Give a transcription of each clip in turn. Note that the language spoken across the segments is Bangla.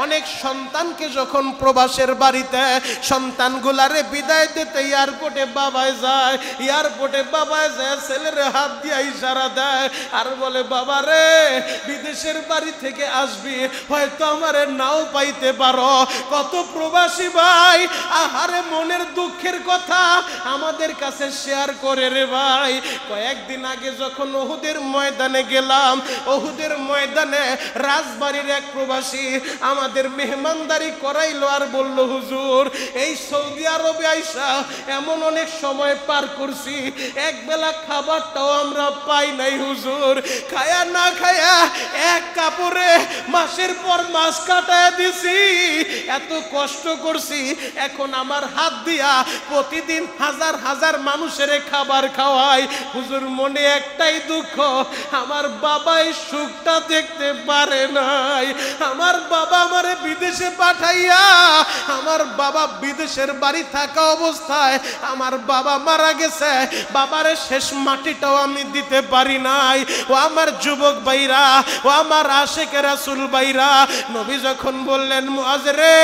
অনেক সন্তানকে যখন প্রবাসের বাড়িতে সন্তানগুলারে বিদায় দিতে এয়ারপোর্টে বাবায় যায়, এয়ারপোর্টে বাবায় যায় ছেলের হাত দিয়ে ইশারা দেয় আর বলে বাবা রে বিদেশের বাড়ি থেকে আসবি, হয়তো আমারে নাও পাইতে পারো। কত প্রবাসী ভাই আহারে মনের দুঃখের কথা আমাদের কাছে শেয়ার করে রে ভাই। কয়েকদিন আগে যখন উহুদের ময়দানে গেলাম, উহুদের ময়দানে রাজবাড়ির এক প্রবাসী আমাদের মেহমানদারি করাইলো আর বলল হুজুর এই সৌদি আরবে আইসা এমন অনেক সময় পার করছি, এক বেলা খাবারটাও আমরা পাই নাই হুজুর, খায়া না খায়া এক কাপড়ে মাসের পর মাস কাটায় দিছি, এত কষ্ট করছি, এখন আমার হাত দিয়া প্রতিদিন হাজার হাজার মানুষের খাবার খাওয়াই হুজুর, মনে একটাই দুঃখ আমার বাবা এই সুখটা দেখতে পারে নাই। আমার বাবা আমারে বিদেশে পাঠাইয়া, আমার বাবা বিদেশের বাড়ি থাকা অবস্থায় আমার বাবা মারা গেছে, বাবারে শেষ মাটিটাও আমি দিতে পারি নাই। ও আমার যুবক ভাইরা, ও আমার আশিকে রাসূল ভাইরা, নবী যখন বললেন মুআজ রে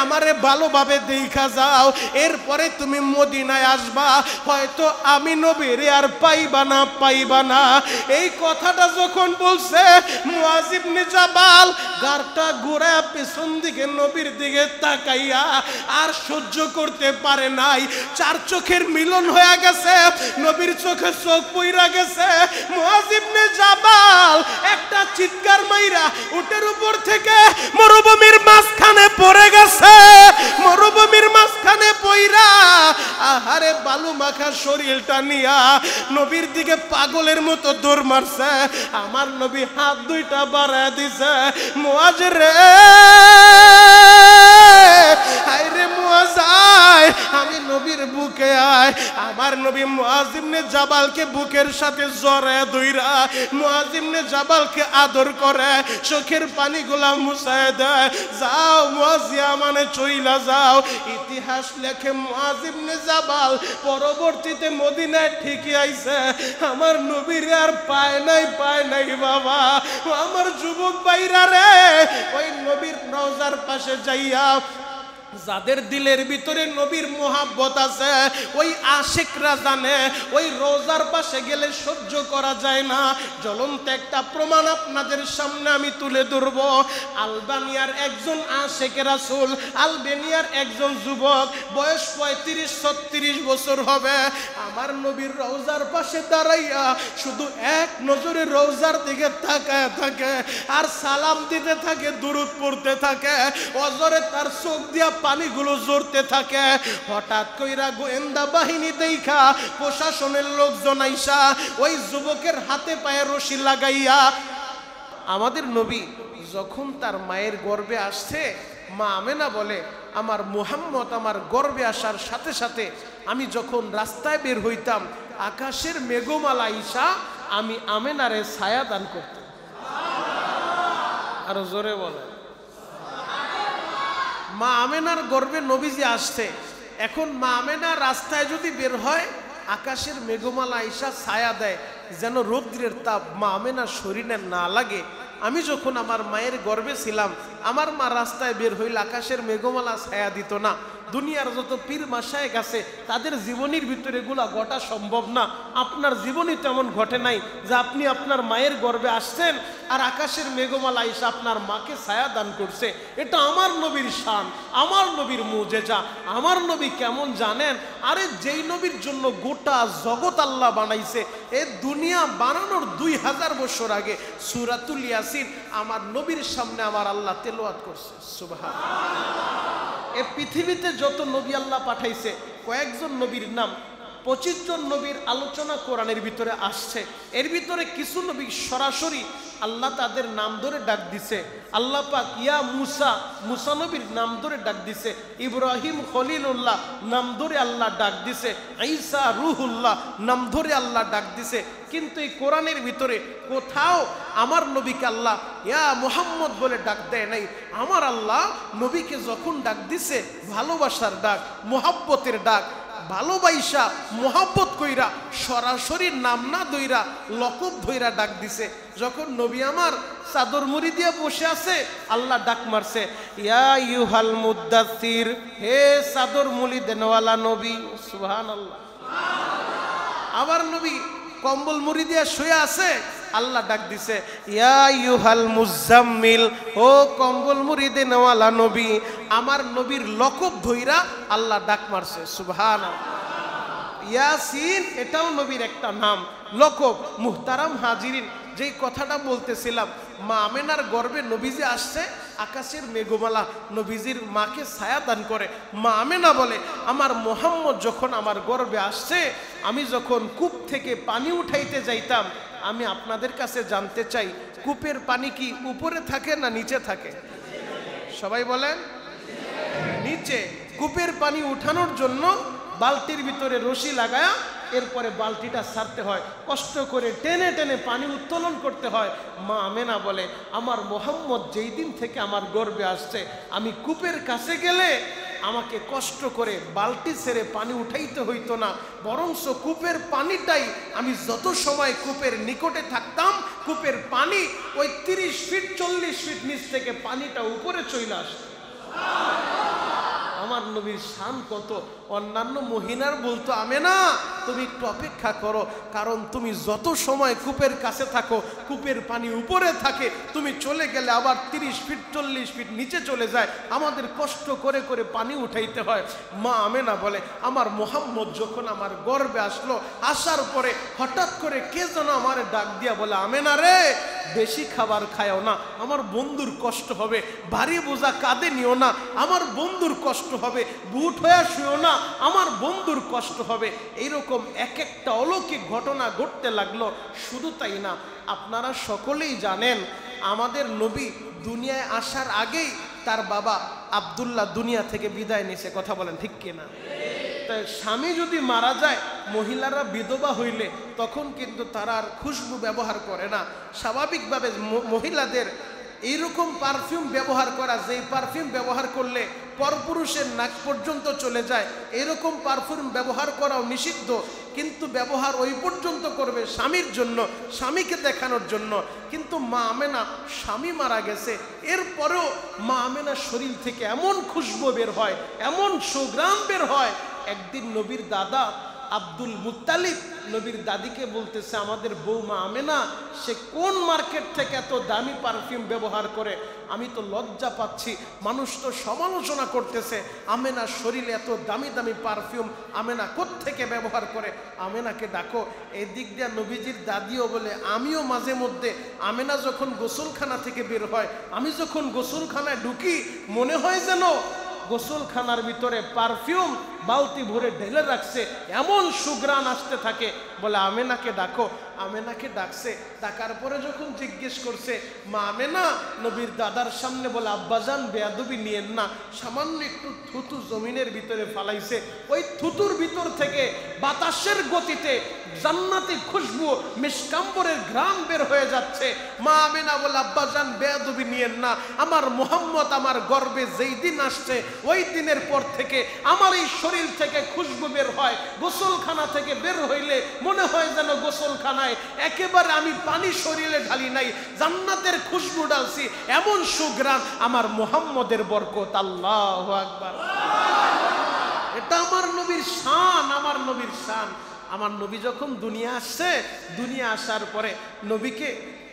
আমারে ভালোভাবে দেখা যাও, এরপরে তুমি মদিনায় আসবা, হয়তো আমি নবীর আর পাইবা না। এই কথাটা যখন বলছে মুআজ ইবনে জাবাল গারটা ঘুরায় পেছন দিকে নবীর দিকে তাকাইয়া আর সহ্য করতে পারে নাই, চার চোখের মিলন হয়ে গেছে, নবীর চোখে চোখ পইরা গেছে। মুআজ ইবনে জাবাল একটা চিৎকার মাইরা উটের উপর থেকে মরুভূমির মাঝখানে পড়ে গেছে, মরুভূমির মাঝখানে পইরা আহারে বালু মাখা শরীরটা নিয়া নবীর দিকে পাগলের মতো দৌড় মারছে। আমার নবী হাত দুইটা বাড়ায় দিছে, মুআজ রে আইরে মুআজ আয়, আমি নবীর বুকে আয়। আমার নবী মুআজ ইবনে জাবালকে বুকের সাথে জড়ায় ধইরা মুআজ ইবনে জাবালকে আদর করে, চোখের পানিগুলা মুছায় দেয়, যাও মুআজ ইয়ামানে চইলা যাও। ইতিহাস লেখে মুআজ ইবনে জাবাল পরবর্তীতে মদিনায় ঠিকই আইছে, আমার নবীর আর পায় নাই বাবা। আমার যুবক ভাইরা রে ওই নবীর রওজার পাশে যাইয়া যাদের দিলের ভিতরে নবীর মোহাব্বত আছে ওই আশিকরা জানে ওই রোজার পাশে গেলে সহ্য করা যায় না। জ্বলন্ত একটা প্রমাণ আপনাদের সামনে আমি তুলে ধরব। আলবানিয়ার একজন আশিকে রাসূল, আলবেনিয়ার একজন যুবক, বয়স 35-36 বছর হবে, আমার নবীর রওজার পাশে দাঁড়াইয়া শুধু এক নজরে রওজার দিকে তাকায় থাকে আর সালাম দিতে থাকে, দুরূদ পড়তে থাকে, অজরে তার চোখ দিয়া পানিগুলো ঝরতে থাকে। হঠাৎ কইরা গোয়েন্দা বাহিনী দেখা প্রশাসনের লোকজন আইসা ওই যুবকের হাতে পায়ে রশি লাগাইয়া, আমাদের নবী যখন তার মায়ের গর্ভে আসছে মা আমেনা বলে আমার মুহাম্মদ আমার গর্ভে আসার সাথে সাথে আমি যখন রাস্তায় বের হইতাম আকাশের মেঘমালা আইসা আমি আমেনারে ছায়া দান করতাম। আরো জোরে বলে মা আমেনার গর্ভে নবীজি আসছে, এখন মা আমেনা রাস্তায় যদি বের হয় আকাশের মেঘমালা আইসা ছায়া দেয় যেন রৌদ্রের তাপ মা আমেনার শরীরে না লাগে। আমি যখন আমার মায়ের গর্ভে ছিলাম আমার মা রাস্তায় বের হইলে আকাশের মেঘমালা ছায়া দিত না। দুনিয়ার যত পীর মাশায়েখ আছে তাদের জীবনীর ভিতরে এগুলা ঘটা সম্ভব না। আপনার জীবনী তেমন ঘটে নাই যে আপনি আপনার মায়ের গর্ভে আসছেন আর আকাশের মেঘমালা এসে আপনার মাকে ছায়া দান করছে। এটা আমার নবীর শান, আমার নবীর মুজেজা। আমার নবী কেমন জানেন? আরে যেই নবীর জন্য গোটা জগৎ আল্লাহ বানাইছে, এ দুনিয়া বানানোর 2000 বছর আগে সূরাতুল ইয়াসিন আমার নবীর সামনে আমার আল্লাহ তেলাওয়াত করছে। সুবহানাল্লাহ। এ পৃথিবীতে যত নবী আল্লাহ পাঠাইছে কয়েকজন নবীর নাম 25 জন নবীর আলোচনা কোরআনের ভিতরে আসছে। এর ভিতরে কিছু নবী সরাসরি আল্লাহ তাদের নাম ধরে ডাক দিছে। আল্লাহ পাক ইয়া মুসা, মুসা নবীর নাম ধরে ডাক দিছে। ইব্রাহিম খলিলুল্লাহ নাম ধরে আল্লাহ ডাক দিছে। ঈসা রুহুল্লাহ নাম ধরে আল্লাহ ডাক দিছে। কিন্তু এই কোরআনের ভিতরে কোথাও আমার নবীকে আল্লাহ ইয়া মুহাম্মদ বলে ডাক দেয় নাই। আমার আল্লাহ নবীকে যখন ডাক দিছে ভালোবাসার ডাক, মোহাব্বতের ডাক, ভালোবাসা মোহাব্বত কইরা সরাসরি নাম না ধইরা লকব ধইরা ডাক দিছে। যখন নবী আমার চাদর মুড়ি দিয়ে বসে আছে, আল্লাহ ডাক মারছে, ইয়া আইয়ুহাল মুদ্দাসসির, হে চাদর মুড়ি দেনওয়ালা নবী। সুবহানাল্লাহ। আবার নবী কম্বল মুড়ি দিয়ে শুয়ে আছে, আল্লাহ ডাক দিছে, ইয়া আইয়ুহাল মুজাম্মিল, ও কম্বল মুড়ি দেনওয়ালা নবী। আমার নবীর লকব ধইরা আল্লাহ ডাক মারছে। সুবহানাল্লাহ। ইয়াসিন এটাও নবীর একটা নাম, লকব। মুহতারাম হাজিরিন, যেই কথাটা বলতেছিলাম, মা আমেনার গর্ভে নবীজি আসছে, আকাশের মেঘমালা নবীজির মাকে ছায়া দান করে। মা আমেনা বলে, আমার মোহাম্মদ যখন আমার গর্ভে আসছে, আমি যখন কূপ থেকে পানি উঠাইতে যাইতাম, আমি আপনাদের কাছে জানতে চাই, কূপের পানি কি উপরে থাকে না নিচে থাকে? সবাই বলেন নিচে। কূপের পানি উঠানোর জন্য বালতির ভিতরে রশি লাগায়া এরপরে বালতিটা ছাড়তে হয়, কষ্ট করে টেনে টেনে পানি উত্তোলন করতে হয়। মা আমেনা বলে, আমার মোহাম্মদ যেই দিন থেকে আমার গর্ভে আসছে, আমি কূপের কাছে গেলে আমাকে কষ্ট করে বালতি ছেড়ে পানি উঠাইতে হইতো না, বরঞ্চ কূপের পানিটাই, আমি যত সময় কূপের নিকটে থাকতাম, কূপের পানি ওই 30 ফিট 40 ফিট নিচ থেকে পানিটা উপরে চলে আসতো। আমার নবীর শান কত! অন্যান্য মহিলার বলতো, আমেনা তুমি একটু অপেক্ষা করো, কারণ তুমি যত সময় কূপের কাছে থাকো, কূপের পানি উপরে থাকে, তুমি চলে গেলে আবার 30 ফিট 40 ফিট নিচে চলে যায়, আমাদের কষ্ট করে করে পানি উঠাইতে হয়। মা আমেনা বলে, আমার মোহাম্মদ যখন আমার গর্ভে আসলো, আসার পরে হঠাৎ করে কে যেন আমার ডাক দিয়া বলে, আমেনা রে, বেশি খাবার খায়ও না, আমার বন্ধুর কষ্ট হবে, ভারী বোঝা কাঁধে নিও না, আমার বন্ধুর কষ্ট হবে, বুট হয়ে শুয়েও না, আমার বন্ধুর কষ্ট হবে। এইরকম এক একটা অলৌকিক ঘটনা ঘটতে লাগলো। শুধু তাই না, আপনারা সকলেই জানেন, আমাদের নবী দুনিয়ায় আসার আগেই তার বাবা আব্দুল্লাহ দুনিয়া থেকে বিদায় নিয়েছে। কথা বলেন ঠিক কিনা? তাই স্বামী যদি মারা যায়, মহিলারা বিধবা হইলে তখন কিন্তু তারা আর খুশবু ব্যবহার করে না। স্বাভাবিকভাবে মহিলাদের এইরকম পারফিউম ব্যবহার করা, যেই পারফিউম ব্যবহার করলে পরপুরুষের নাক পর্যন্ত চলে যায়, এরকম পারফিউম ব্যবহার করাও নিষিদ্ধ। কিন্তু ব্যবহার ওই পর্যন্ত করবে স্বামীর জন্য, স্বামীকে দেখানোর জন্য। কিন্তু মা আমেনা স্বামী মারা গেছে, এরপরেও মা আমেনার শরীর থেকে এমন খুশবু বের হয়, এমন সুঘ্রাণ বের হয়। একদিন নবীর দাদা আব্দুল মুত্তালিব নবীর দাদিকে বলতেছে, আমাদের বৌমা আমেনা সে কোন মার্কেট থেকে এত দামি পারফিউম ব্যবহার করে, আমি তো লজ্জা পাচ্ছি, মানুষ তো সমালোচনা করতেছে, আমেনার শরীরে এত দামি দামি পারফিউম আমেনা কোত্থেকে ব্যবহার করে, আমেনাকে ডাকো। এদিক দিয়ে নবীজির দাদিও বলে, আমিও মাঝে মধ্যে আমেনা যখন গোসলখানা থেকে বের হয়, আমি যখন গোসলখানায় ঢুকি, মনে হয় যেন গোসলখানার ভিতরে পারফিউম বালতি ভরে ঢেলে রাখছে, এমন সুঘ্রাণ আসতে থাকে। বলে, আমেনাকে ডাকো। আমেনাকে ডাকছে, ডাকার পরে যখন জিজ্ঞেস করছে, মা আমেনা নবীর দাদার সামনে বলে, আব্বাজান বেয়াদবি নিয়েন না, সামান্য একটু থুতু জমিনের ভিতরে ফালাইছে, ওই থুতুর ভিতর থেকে বাতাসের গতিতে জান্নাতি খুশবু মিশকাম্বরের ঘ্রাণ বের হয়ে যাচ্ছে। মা আমেনা বলে, আব্বাজান বেয়াদবি নিয়েন না, আমার মোহাম্মদ আমার গর্ভে যেই দিন আসছে, ওই দিনের পর থেকে আমার এই শরীর থেকে খুশবু বের হয়, গোসলখানা থেকে বের হইলে মনে হয় যেন গোসলখানায় একেবারে আমি পানি শরীরে ঢালি নাই, জান্নাতের খুশবু ডালছি, এমন সুঘ্রাণ, আমার মুহাম্মদের বরকত। আল্লাহু আকবার। এটা আমার নবীর শান, আমার নবীর শান। আমার নবী যখন দুনিয়া আসছে, দুনিয়া আসার পরে নবীকে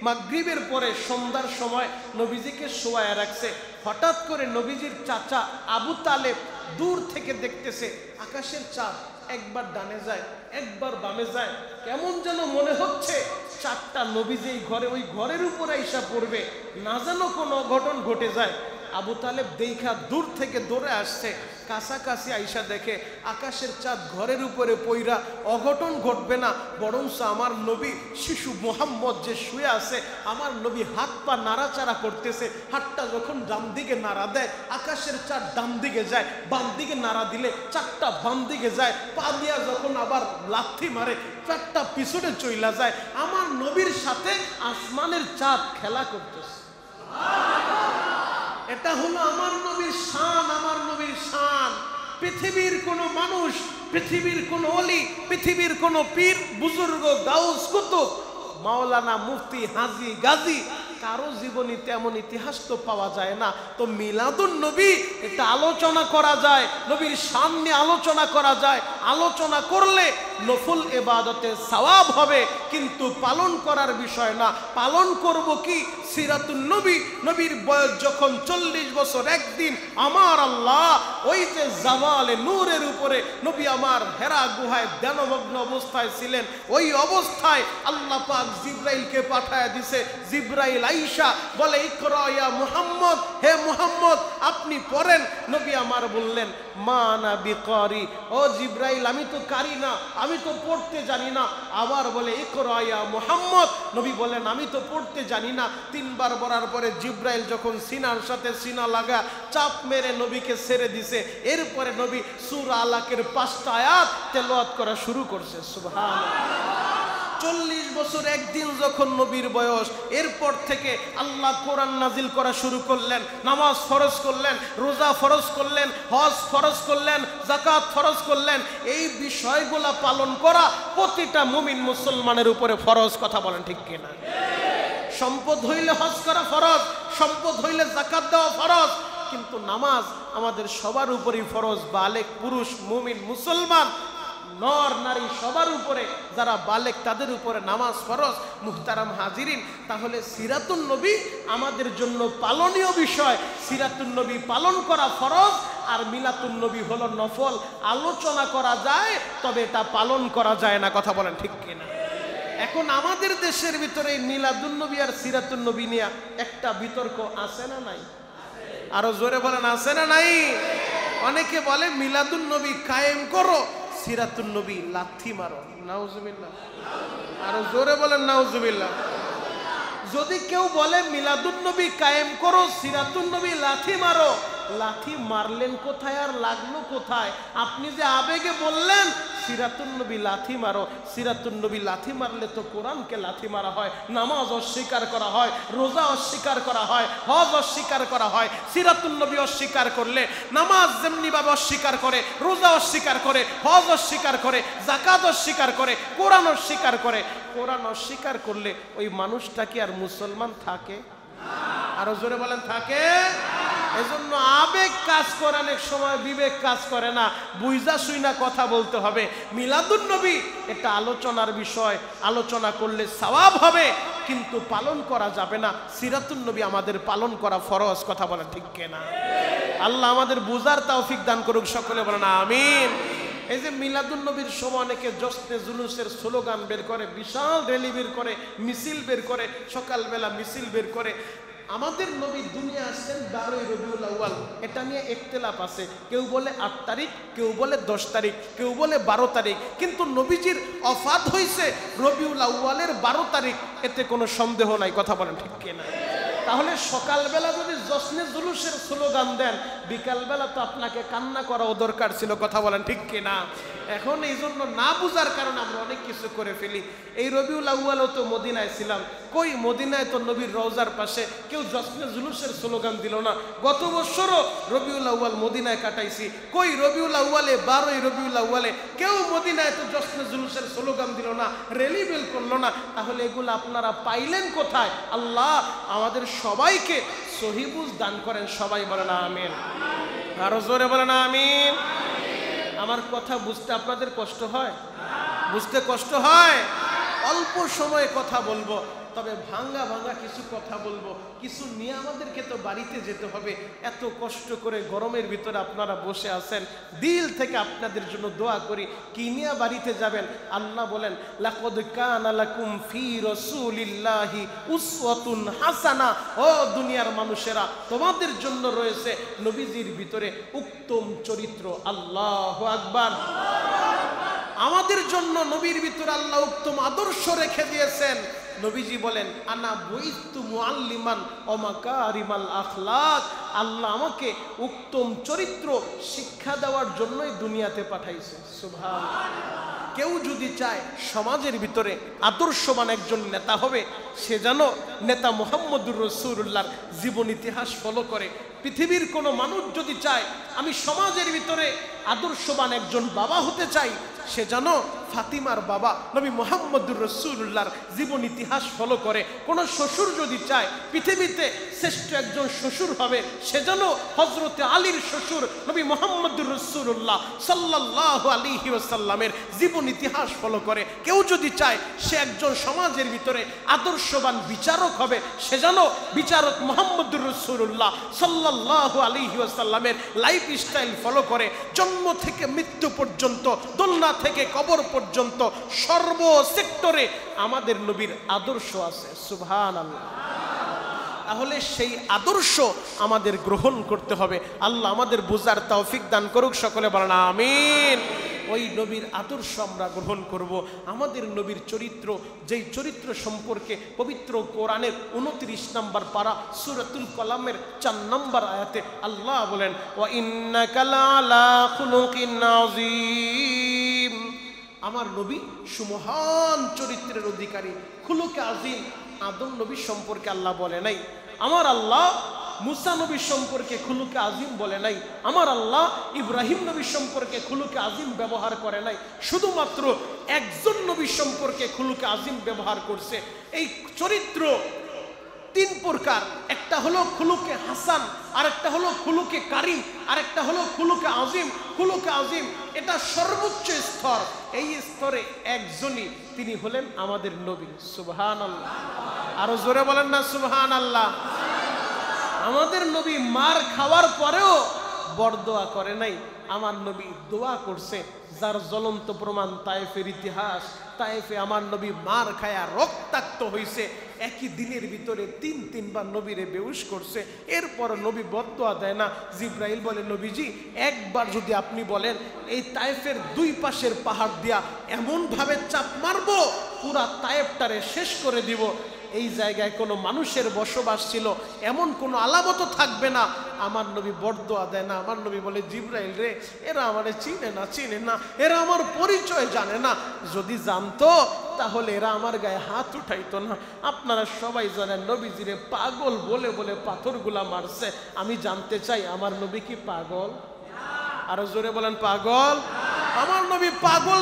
মাগরিবের পরে সন্ধ্যার সময় নবীজিকে শোয়ায় রাখছে। হঠাৎ করে নবীজির চাচা আবু তালেব দূর থেকে দেখতেছে আকাশের চাঁদ একবার ডানে যায়, একবার বামে যায়, কেমন যেন মনে হচ্ছে চাঁদটা নবীজি ঘরে, ওই ঘরের উপর আইসা পড়বে, না যেন কোনো অঘটন ঘটে যায়। আবু তালেব দেখা দূর থেকে দৌড়ে আসছে, কাছাকাছি আইসা দেখে আকাশের চাঁদ ঘরের উপরে পইরা অঘটন ঘটবে না, বরঞ্চ আমার নবী শিশু মোহাম্মদ যে শুয়ে আছে, আমার নবী হাত পা নাড়াচাড়া করতেছে। হাতটা যখন ডান দিকে নাড়া দেয়, আকাশের চাঁদ ডান দিকে যায়, বাম দিকে নাড়া দিলে চাঁদটা বাম দিকে যায়, পা দিয়া যখন আবার লাথি মারে, চাঁদটা পিছনে চইলা যায়। আমার নবীর সাথে আসমানের চাঁদ খেলা করতেছে। এটা হলো আমার নবীর শান, আমার নবীর শান। পৃথিবীর কোন মানুষ, পৃথিবীর কোন ওলি, পৃথিবীর কোন পীর বুজুর্গ, গাউস, কুতুব, মাওলানা, মুফতি, হাজি, গাজী, কারো জীবনীতে এমন ইতিহাস তো পাওয়া যায় না। তো মিলাদুন নবী এটা আলোচনা করা যায়, নবীর সামনে আলোচনা করা যায়, আলোচনা করলে নফল ইবাদতে সওয়াব হবে, কিন্তু পালন করার বিষয় না। পালন করব কি? সিরাতুন নবী, নবীর বয়স যখন 40 বছর একদিন আমার আল্লাহ ওই যে জামালে নূরের উপরে নবী আমার হেরা গুহায় ধ্যানমগ্ন অবস্থায় ছিলেন, ওই অবস্থায় আল্লাহ পাক জিবরাইলকে পাঠায় দিছে। জিবরাইল আইসা বলে ইকরা ইয়া মুহাম্মদ, হে মুহাম্মদ আপনি পড়েন। নবী আমার বললেন মা আনা বিকারি, ও জিবরাইল আমি তো কারি না, আমি তো পড়তে জানি না। আবার বলে ইকরা ইয়া মুহাম্মদ, নবী বলেন আমি তো পড়তে জানি না। 3 বার বলার পরে জিবরাইল যখন সিনার সাথে সিনা লাগা চাপ মেরে নবীকে ছেড়ে দিছে, এরপরে নবী সূরা আলাকের 5টা আয়াত তেলাওয়াত করা শুরু করছে। সুবহানাল্লাহ। 40 বছর একদিন যখন নবীর বয়স, এরপর থেকে আল্লাহ কোরআন নাজিল করা শুরু করলেন, নামাজ ফরজ করলেন, রোজা ফরজ করলেন, হজ ফরজ করলেন, যাকাত ফরজ করলেন। এই বিষয়গুলো পালন করা প্রতিটা মুমিন মুসলমানের উপরে ফরজ। কথা বলেন ঠিক কিনা? সম্পদ হইলে হজ করা ফরজ, সম্পদ হইলে যাকাত দেওয়া ফরজ, কিন্তু নামাজ আমাদের সবার উপরেই ফরজ। বালেক পুরুষ মুমিন মুসলমান নর নারী সবার উপরে, যারা বালেক তাদের উপরে নামাজ ফরজ। মুহতারাম হাজিরিন, তাহলে সিরাতুন নবী আমাদের জন্য পালনীয় বিষয়। সিরাতুন নবী পালন করা ফরজ, আর মিলাতুন নবী হলো নফল। আলোচনা করা যায়, তবে তা পালন করা যায় না। কথা বলেন ঠিক কিনা? এখন আমাদের দেশের ভিতরে মিলাদুন নবী আর সিরাতুন নবী নিয়ে একটা বিতর্ক আছে না নাই? আরো জোরে বলেন আছে না নাই? অনেকে বলে মিলাদুন নবী কায়েম করো, সিরাতুন নবী লাথি মারো। নাউজুবিল্লাহ। আরো জোরে বলেন নাউজুবিল্লাহ। যদি কেউ বলে মিলাদুন নবী কায়েম করো, সিরাতুন নবী লাথি মারো, লাথি মারলেন কোথায় আর লাগলো কোথায়? আপনি যে আবেগে বললেন সিরাতুন নবী লাথি মারো, সিরাতুন নবী লাথি মারলে তো কোরআনকে লাথি মারা হয়, নামাজ অস্বীকার করা হয়, রোজা অস্বীকার করা হয়, হজ অস্বীকার করা হয়। সিরাতুন নবী অস্বীকার করলে নামাজ যেমনি ভাবে অস্বীকার করে, রোজা অস্বীকার করে, হজ অস্বীকার করে, যাকাত অস্বীকার করে, কোরআন অস্বীকার করে। কোরআন অস্বীকার করলে ওই মানুষটা কি আর মুসলমান থাকে? আরো জোরে বলেন থাকে? এজন্য আবেগ কাজ করে, অনেক সময় বিবেক কাজ করে না। বুঝা শুইনা কথা বলতে হবে। মিলাদুন নবী এটা আলোচনার বিষয়, আলোচনা করলে সওয়াব হবে, কিন্তু পালন করা যাবে না। সিরাতুন নবী আমাদের পালন করা ফরজ। কথা বলেন ঠিক কিনা? আল্লাহ আমাদের বুঝার তৌফিক দান করুক। সকলে বলেন আমিন। এই যে মিলাদুন নবীর সময় অনেকে জশ্নে জুলুসের স্লোগান বের করে, বিশাল র্যালি বের করে, মিছিল বের করে, সকালবেলা মিছিল বের করে। আমাদের নবী দুনিয়া আসছেন 12ই রবিউল আউয়াল, এটা নিয়ে ইখতিলাফ আছে। কেউ বলে 8 তারিখ, কেউ বলে 10 তারিখ, কেউ বলে 12 তারিখ, কিন্তু নবীজির ওফাত হয়েছে রবিউল আউয়ালের 12 তারিখ, এতে কোনো সন্দেহ নাই। কথা বলেন ঠিক কিনা? তাহলে সকালবেলা যদি জশ্নে জুলুসের স্লোগান দেন, বিকালবেলা তো আপনাকে কান্না করাও দরকার ছিল। কথা বলেন ঠিক কিনা? এখন এই জন্য না বুঝার কারণে আমরা অনেক কিছু করে ফেলি। এই রবিউল আউয়ালও তো মদিনায় ছিলাম, কই মদিনায় তো নবীর রওজার পাশে কেউ জশ্নে জুলুসের স্লোগান দিল না। গত বছরও রবিউল আউয়াল মদিনায় কাটাইছি, কই রবিউল আউয়ালে 12ই রবিউল আউয়ালে কেউ মদিনায় তো জশ্নে জুলুসের স্লোগান দিল না, র্যালি বের করলো না। তাহলে এগুলো আপনারা পাইলেন কোথায়? আল্লাহ আমাদের সবাইকে সহিহ বুঝ দান করেন। সবাই বলেন আমিন। আরো জোরে বলেন আমিন। আমার কথা বুঝতে আপনাদের কষ্ট হয়? বুঝতে কষ্ট হয়? অল্প সময়ে কথা বলবো, তবে ভাঙ্গা ভাঙ্গা কিছু কথা বলবো। কিছু নিয়ে আমাদেরকে তো বাড়িতে যেতে হবে। এত কষ্ট করে গরমের ভিতরে আপনারা বসে আছেন, দিল থেকে আপনাদের জন্য দোয়া করি। কি নিয়ে বাড়িতে যাবেন? আল্লাহ বলেন লাকাদ কানা লাকুম ফি রাসূলিল্লাহি উসওয়াতুন হাসানা। ও দুনিয়ার মানুষেরা, তোমাদের জন্য রয়েছে নবীজির ভিতরে উত্তম চরিত্র। আল্লাহু আকবার। আমাদের জন্য নবীর ভিতরে আল্লাহ উত্তম আদর্শ রেখে দিয়েছেন। নবীজি বলেন আনা বুইতু মুআল্লিমান ওয়া মাকারিমাল আখলাক। আল্লাহ আমাকে উত্তম চরিত্র শিক্ষা দেওয়ার জন্যই দুনিয়াতে পাঠাইছে। সুবহানাল্লাহ। কেউ যদি চায় সমাজের ভিতরে আদর্শবান একজন নেতা হবে, সে যেন নেতা মুহাম্মদুর রাসূলুল্লাহর জীবন ইতিহাস ফলো করে। পৃথিবীর কোনো মানুষ যদি চায় আমি সমাজের ভিতরে আদর্শবান একজন বাবা হতে চাই, সে যেন ফাতিমার বাবা নবী মুহাম্মদুর রাসূলুল্লাহর জীবন ইতিহাস ফলো করে। কোন শ্বশুর যদি চায় পৃথিবীতে শ্রেষ্ঠ একজন শ্বশুর হবে, সে যেন হযরতে আলীর শ্বশুর নবী মুহাম্মদুর রাসূলুল্লাহ সাল্লাল্লাহু আলাইহি ওয়াসাল্লামের জীবন ইতিহাস ফলো করে। কেউ যদি চায় সে একজন সমাজের ভিতরে আদর্শবান বিচারক হবে, সে যেন বিচারক মুহাম্মদুর রাসূলুল্লাহ সাল্লাল্লাহু আলাইহি ওয়াসাল্লামের লাইফ স্টাইল ফলো করে। জন্ম থেকে মৃত্যু পর্যন্ত, দোলনা থেকে কবর পর্যন্ত সর্ব সেক্টরে আমাদের নবীর আদর্শ আছে। সুবহানাল্লাহ। তাহলে সেই আদর্শ আমাদের গ্রহণ করতে হবে। আল্লাহ আমাদের বুঝার তৌফিক দান করুক, সকলে বলেন আমিন। ওই নবীর আদর্শ আমরা গ্রহণ করব। আমাদের নবীর চরিত্র, যেই চরিত্র সম্পর্কে পবিত্র কোরআনের 29 নম্বর পারা সূরাতুল কলামের 4 নম্বর আয়াতে আল্লাহ বলেন, ওয়া ইন্নাকা লাআলা খুলুকিন আযীম। আমার নবী সুমহান চরিত্রের অধিকারী, খুলুকে আজিম। আদম নবী সম্পর্কে আল্লাহ বলে নাই। আমার আল্লাহ মুসা নবী সম্পর্কে খুলুকে আজিম বলে নাই। আমার আল্লাহ ইব্রাহিম নবী সম্পর্কে খুলুকে আজিম ব্যবহার করে নাই। শুধুমাত্র একজন নবী সম্পর্কে খুলুকে আজিম ব্যবহার করছে। এই চরিত্র 3 প্রকার। একটা হলো খুলুকে হাসান, আরেকটা হলো খুলুকে কারিম, আরেকটা হলো খুলুকে আজিম। খুলুকে আজিম এটা সর্বোচ্চ স্তর। এই স্তরে একজনই, তিনি হলেন আমাদের নবী। সুবহানাল্লাহ। আরো জোরে বলেন না সুবহানাল্লাহ। আমাদের নবী মার খাওয়ার পরেও বরদোয়া করে নাই। আমার নবী দোয়া করছে, যার জ্বলন্ত প্রমাণ তায়েফের ইতিহাস। তায়েফে আমার নবী মার খায়া রক্তাক্ত হয়েছে। একই দিনের ভিতরে 3 বার নবীরে বেহুশ করছে। এরপর নবী বদদোয়া দেয় না। জিব্রাইল বলে, নবীজি একবার যদি আপনি বলেন এই তায়েফের 2 পাশের পাহাড় দিয়া এমন ভাবে চাপ মারবো পুরা তায়েফটারে শেষ করে দিব, এই জায়গায় কোনো মানুষের বসবাস ছিল এমন কোনো আলামতও থাকবে না। আমার নবী বরদোয়া দেয় না। আমার নবী বলে, জিব্রাইল রে, এরা আমারে চিনে না, এরা আমার পরিচয় জানে না। যদি জানতো তাহলে এরা আমার গায়ে হাত উঠাইতো না। আপনারা সবাই জানেন নবীজিরে পাগল বলে বলে পাথরগুলা মারছে। আমি জানতে চাই আমার নবী কি পাগল? আরো জোরে বলেন পাগল। আমার নবী পাগল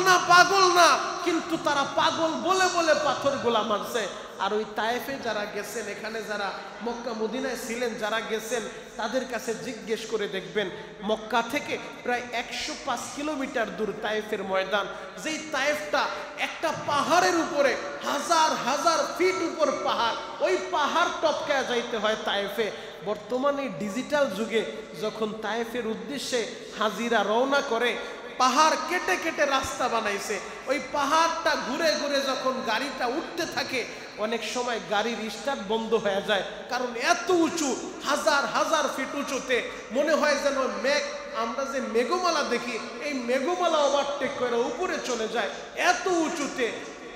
না, কিন্তু তারা পাগল বলে বলে পাথরগুলা মারছে। আর ওই তায়েফে যারা গেছেন, এখানে যারা মক্কা মদিনায় ছিলেন, যারা গেছেন তাদের কাছে জিজ্ঞেস করে দেখবেন, মক্কা থেকে প্রায় 105 কিলোমিটার দূর তায়েফের ময়দান। যেই তায়েফটা একটা পাহাড়ের উপরে, হাজার হাজার ফিট উপর পাহাড়, ওই পাহাড় টপকায় যাইতে হয় তায়েফে। বর্তমানে ডিজিটাল যুগে যখন তায়েফের উদ্দেশ্যে হাজিরা রওনা করে, পাহাড় কেটে কেটে রাস্তা বানাইছে। ওই পাহাড়টা ঘুরে ঘুরে যখন গাড়িটা উঠতে থাকে, অনেক সময় গাড়ির স্টার্ট বন্ধ হয়ে যায়, কারণ এত উঁচু, হাজার হাজার ফিট উঁচুতে। মনে হয় যেন মেঘ, আমরা যে মেঘমালা দেখি, এই মেঘমালা ওভারটেক করে উপরে চলে যায়, এত উঁচুতে।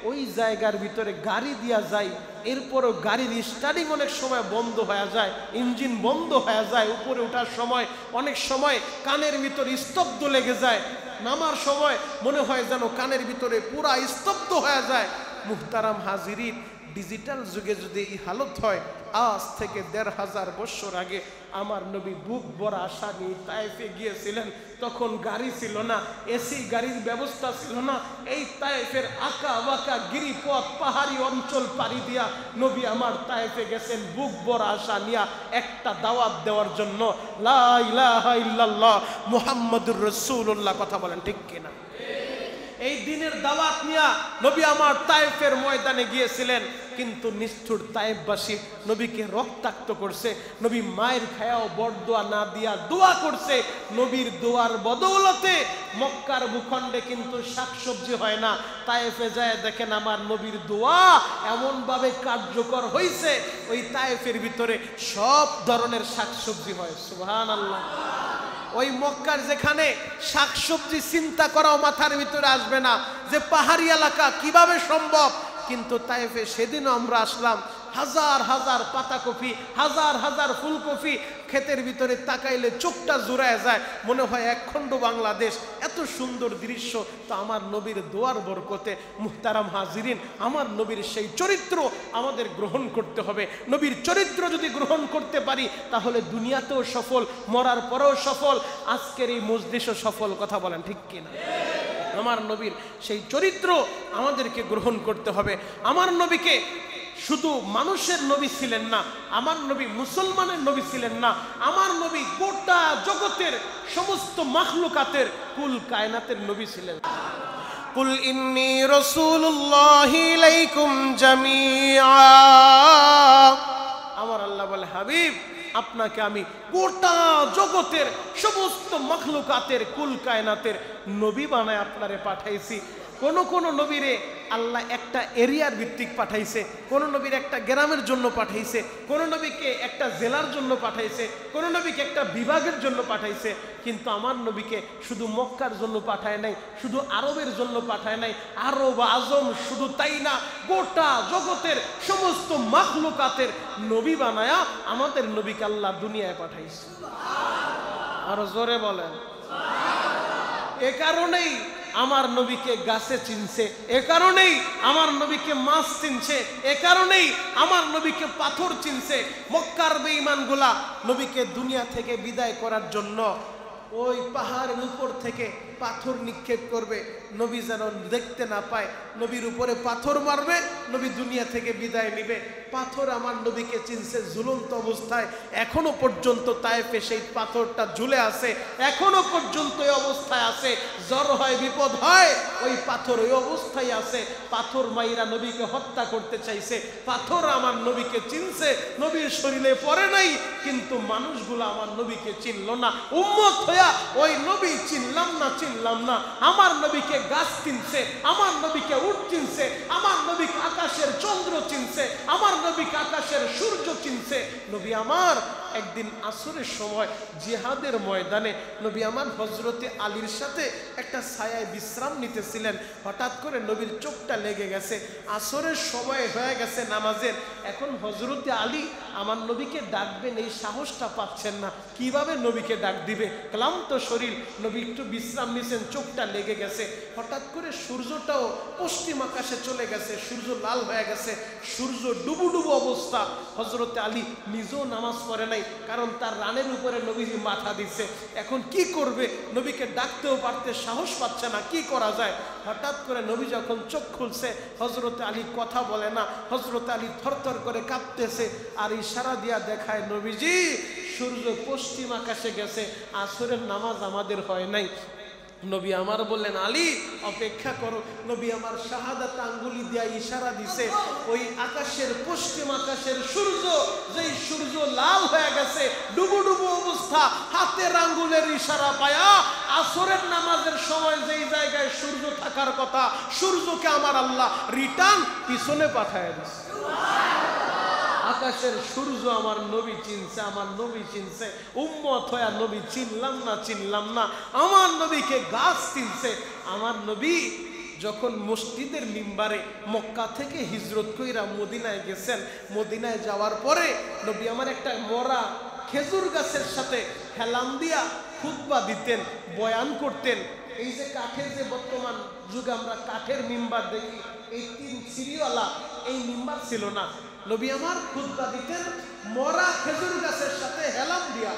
ওই জায়গার ভিতরে গাড়ি দিয়া যায়, এরপরও গাড়ির স্টার্টিং অনেক সময় বন্ধ হয়ে যায়, ইঞ্জিন বন্ধ হয়ে যায়। উপরে ওঠার সময় অনেক সময় কানের ভিতরে স্তব্ধ লেগে যায়, নামার সময় মনে হয় যেন কানের ভিতরে পুরা স্তব্ধ হয়ে যায়। মুহতারাম হাজিরিন, ডিজিটাল যুগে যদি এই হালত হয়, আজ থেকে 1500 বছর আগে আমার নবী বুক ভরা আশা নিয়ে তায়েফে গিয়েছিলেন। তখন গাড়ি ছিল না, এসি গাড়ির ব্যবস্থা ছিল না। এই তায়েফের আঁকা বাঁকা গিরিপথ, পাহাড়ি অঞ্চল পাড়ি দিয়া নবী আমার তায়েফে গেছেন বুক ভরা আশা নিয়া একটা দাওয়াত দেওয়ার জন্য। লা ইলাহা ইল্লাল্লাহ মুহাম্মাদুর রাসূলুল্লাহ। কথা বলেন ঠিক কিনা? এই দিনের দাওয়াত নিয়া নবী আমার তায়েফের ময়দানে গিয়েছিলেন, কিন্তু নিষ্ঠুর তায়েফবাসী নবীকে রক্তাক্ত করছে। নবী মায়ের খায়াও বরদোয়া না দিয়া দোয়া করছে। নবীর দোয়ার বদৌলতে মক্কার ভূখণ্ডে কিন্তু শাকসবজি হয় না। তায়েফে যায় দেখেন আমার নবীর দোয়া এমন ভাবে কার্যকর হয়েছে, ওই তায়েফের ভিতরে সব ধরনের শাকসবজি হয়। সুবহানাল্লাহ। ওই মক্কার যেখানে শাকসবজি চিন্তা করাও মাথার ভিতরে আসবে না যে পাহাড়ি এলাকা কিভাবে সম্ভব, কিন্তু তায়েফে সেদিনও আমরা আসলাম, হাজার হাজার পাতাকপি, হাজার হাজার ফুলকপি, ক্ষেতের ভিতরে তাকাইলে চোখটা জোড়ায় যায়, মনে হয় একখণ্ড বাংলাদেশ, এত সুন্দর দৃশ্য। তো আমার নবীর দোয়ার বরকতে মুহতারাম হাজিরিন, আমার নবীর সেই চরিত্র আমাদের গ্রহণ করতে হবে। নবীর চরিত্র যদি গ্রহণ করতে পারি তাহলে দুনিয়াতেও সফল, মরার পরেও সফল, আজকের এই মজলিসও সফল। কথা বলেন ঠিক কিনা? আমার নবীর সেই চরিত্র আমাদেরকে গ্রহণ করতে হবে। আমার নবীকে শুধু মানুষের নবী ছিলেন না, আমার নবী মুসলমানের নবী ছিলেন না, আমার নবী গোটা জগতের সমস্ত মাখলুকাতের কুল কায়নাতের নবী ছিলেন। কুল ইন্নী রাসূলুল্লাহি ইলাইকুম জামিআ, আমার আল্লাহ বলে হাবিব আপনাকে আমি গোটা জগতের সমস্ত মাখলুকাতের কুল কায়নাতের নবী বানায় আপনারে পাঠাইছি। কোন নবীরে আল্লাহ একটা এরিয়ার ভিত্তিক পাঠাইছে, কোন নবীর একটা গ্রামের জন্য পাঠাইছে, কোন নবীকে একটা জেলার জন্য পাঠাইছে, কোন নবীকে একটা বিভাগের জন্য পাঠাইছে। কিন্তু আমার নবীকে শুধু মক্কার জন্য পাঠায় নাই, শুধু আরবের জন্য পাঠায় নাই, আরব আজম শুধু তাই না, গোটা জগতের সমস্ত মাখলুকাতের নবী বানায়া আমাদের নবীকে আল্লাহ দুনিয়ায় পাঠাইছে। আরো জোরে বলেন। এ কারণেই আমার নবীকে গাছে চিনছে, এ কারণেই আমার নবীকে মাছ চিনছে, এ কারণেই আমার নবীকে পাথর চিনছে। মক্কার বেঈমানগুলা নবীকে দুনিয়া থেকে বিদায় করার জন্য ওই পাহাড়ের উপর থেকে পাথর নিক্ষেপ করবে, নবী যেন দেখতে না পায়, নবীর উপরে পাথর মারবে, নবী দুনিয়া থেকে বিদায় নিবে। পাথর আমার নবীকে চিনছে ঝুলন্ত অবস্থায়, এখনো পর্যন্ত তায়েফে সেই পাথরটা ঝুলে আছে, এখনো পর্যন্ত এই অবস্থায় আছে। জ্বর হয়, বিপদ হয়, ওই পাথর ওই অবস্থায় আছে। পাথর মাইরা নবীকে হত্যা করতে চাইছে, পাথর আমার নবীকে চিনছে, নবীর শরীরে পড়ে নাই, কিন্তু মানুষগুলো আমার নবীকে চিনল না। উম্মত হইয়া ওই নবী চিনলাম না চিনলাম না, আমার নবীকে গাছ চিনছে, আমার নবীকে উট চিনছে, আমার নবীকে আকাশের চন্দ্র চিনছে, আমার নবীকে আকাশের সূর্য চিনছে। নবী আমার একদিন আসরের সময় জিহাদের ময়দানে নবী আমার হযরতে আলীর সাথে একটা ছায়ায় বিশ্রাম নিতেছিলেন। হঠাৎ করে নবীর চোখটা লেগে গেছে, আসরের সময় হয়ে গেছে নামাজের। এখন হযরতে আলী আমার নবীকে ডাকবেন এই সাহসটা পাচ্ছেন না, কিভাবে নবীকে ডাক দিবে, ক্লান্ত শরীর, নবী একটু বিশ্রাম নিছেন, চোখটা লেগে গেছে। হঠাৎ করে সূর্যটাও পশ্চিম আকাশে চলে গেছে, সূর্য লাল হয়ে গেছে, সূর্য ডুবু ডুবু অবস্থা। হযরতে আলী নিজেও নামাজ পড়ে নাই, কারণ তার রানের উপরে নবীজি মাথা দিচ্ছে। এখন কি করবে, নবীকে ডাকতেও পারতে সাহস পাচ্ছে না, কি করা যায়। হঠাৎ করে নবী যখন চোখ খুলছে, হযরতে আলী কথা বলে না, হযরতে আলী থরথর করে কাঁপতেছে, আর ইশারা দিয়া দেখায় নবীজি সূর্য পশ্চিম আকাশে গেছে, আসরের নামাজ আমাদের হয় নাই। নবী আমার বললেন আলী অপেক্ষা করো। নবী আমার শাহাদাত আঙ্গুলি দিয়া ইশারা দিছে, ওই আকাশের পশ্চিম আকাশের সূর্য, যেই সূর্য লাল হয়ে গেছে, ডুবু ডুবু অবস্থা, হাতের আঙ্গুলের ইশারা পায়া আসরের নামাজের সময় যেই জায়গায় সূর্য থাকার কথা, সূর্যকে আমার আল্লাহ রিটার্ন পিছনে পাঠায় দিছে। আকাশের সূর্য আমার নবী চিনছে, আমার নবী চিনছে। উম্মত হয়ে নবী চিনলাম না চিনলাম না, আমার নবীকে গাছ চিনছে। আমার নবী যখন মসজিদের মিম্বারে মক্কা থেকে হিজরত কইরা মদিনায় গেছেন, মদিনায় যাওয়ার পরে নবী আমার একটা মরা খেজুর গাছের সাথে হেলাম দিয়া খুতবা দিতেন, বয়ান করতেন। এই যে কাঠের, যে বর্তমান যুগে আমরা কাঠের মিম্বার দেখি, এই 3 সিঁড়িওয়ালা এই মিম্বার ছিল না। নবী আমার খুতবা দিতেন মরা খেজুর গাছের সাথে হেলাম দিয়া।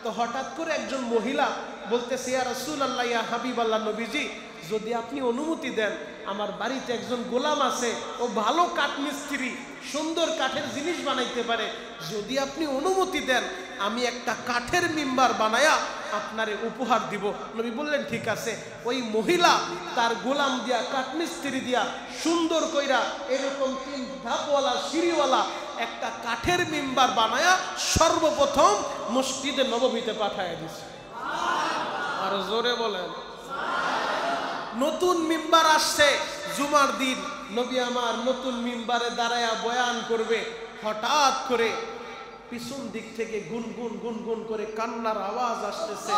তো হঠাৎ করে একজন মহিলা বলতেছে, ইয়া রাসূলুল্লাহ, ইয়া হাবিবাল্লাহ, নবীজি যদি আপনি অনুমতি দেন, আমার বাড়িতে একজন গোলাম আছে, ও ভালো কাঠ মিস্ত্রি, সুন্দর কাঠের জিনিস বানাইতে পারে, যদি আপনি অনুমতি দেন আমি একটা কাঠের মিম্বার বানায়া আপনারে উপহার দিব। নবী বললেন ঠিক আছে। ওই মহিলা তার গোলাম দিয়া, কাঠ মিস্ত্রি দিয়া সুন্দর কইরা এরকম 3 ধাপওয়ালা সিঁড়িওয়ালা একটা কাঠের মিম্বার বানায়া সর্বপ্রথম মসজিদে নববীতে পাঠায় দিছে। আর জোরে বলেন। নতুন মিম্বার আসছে জুমার দিন, নবী আমার নতুন মিম্বারে দাঁড়ায়া বয়ান করবে। হঠাৎ করে পিছন দিক থেকে গুনগুন গুনগুন করে কান্নার আওয়াজ আসতেছে,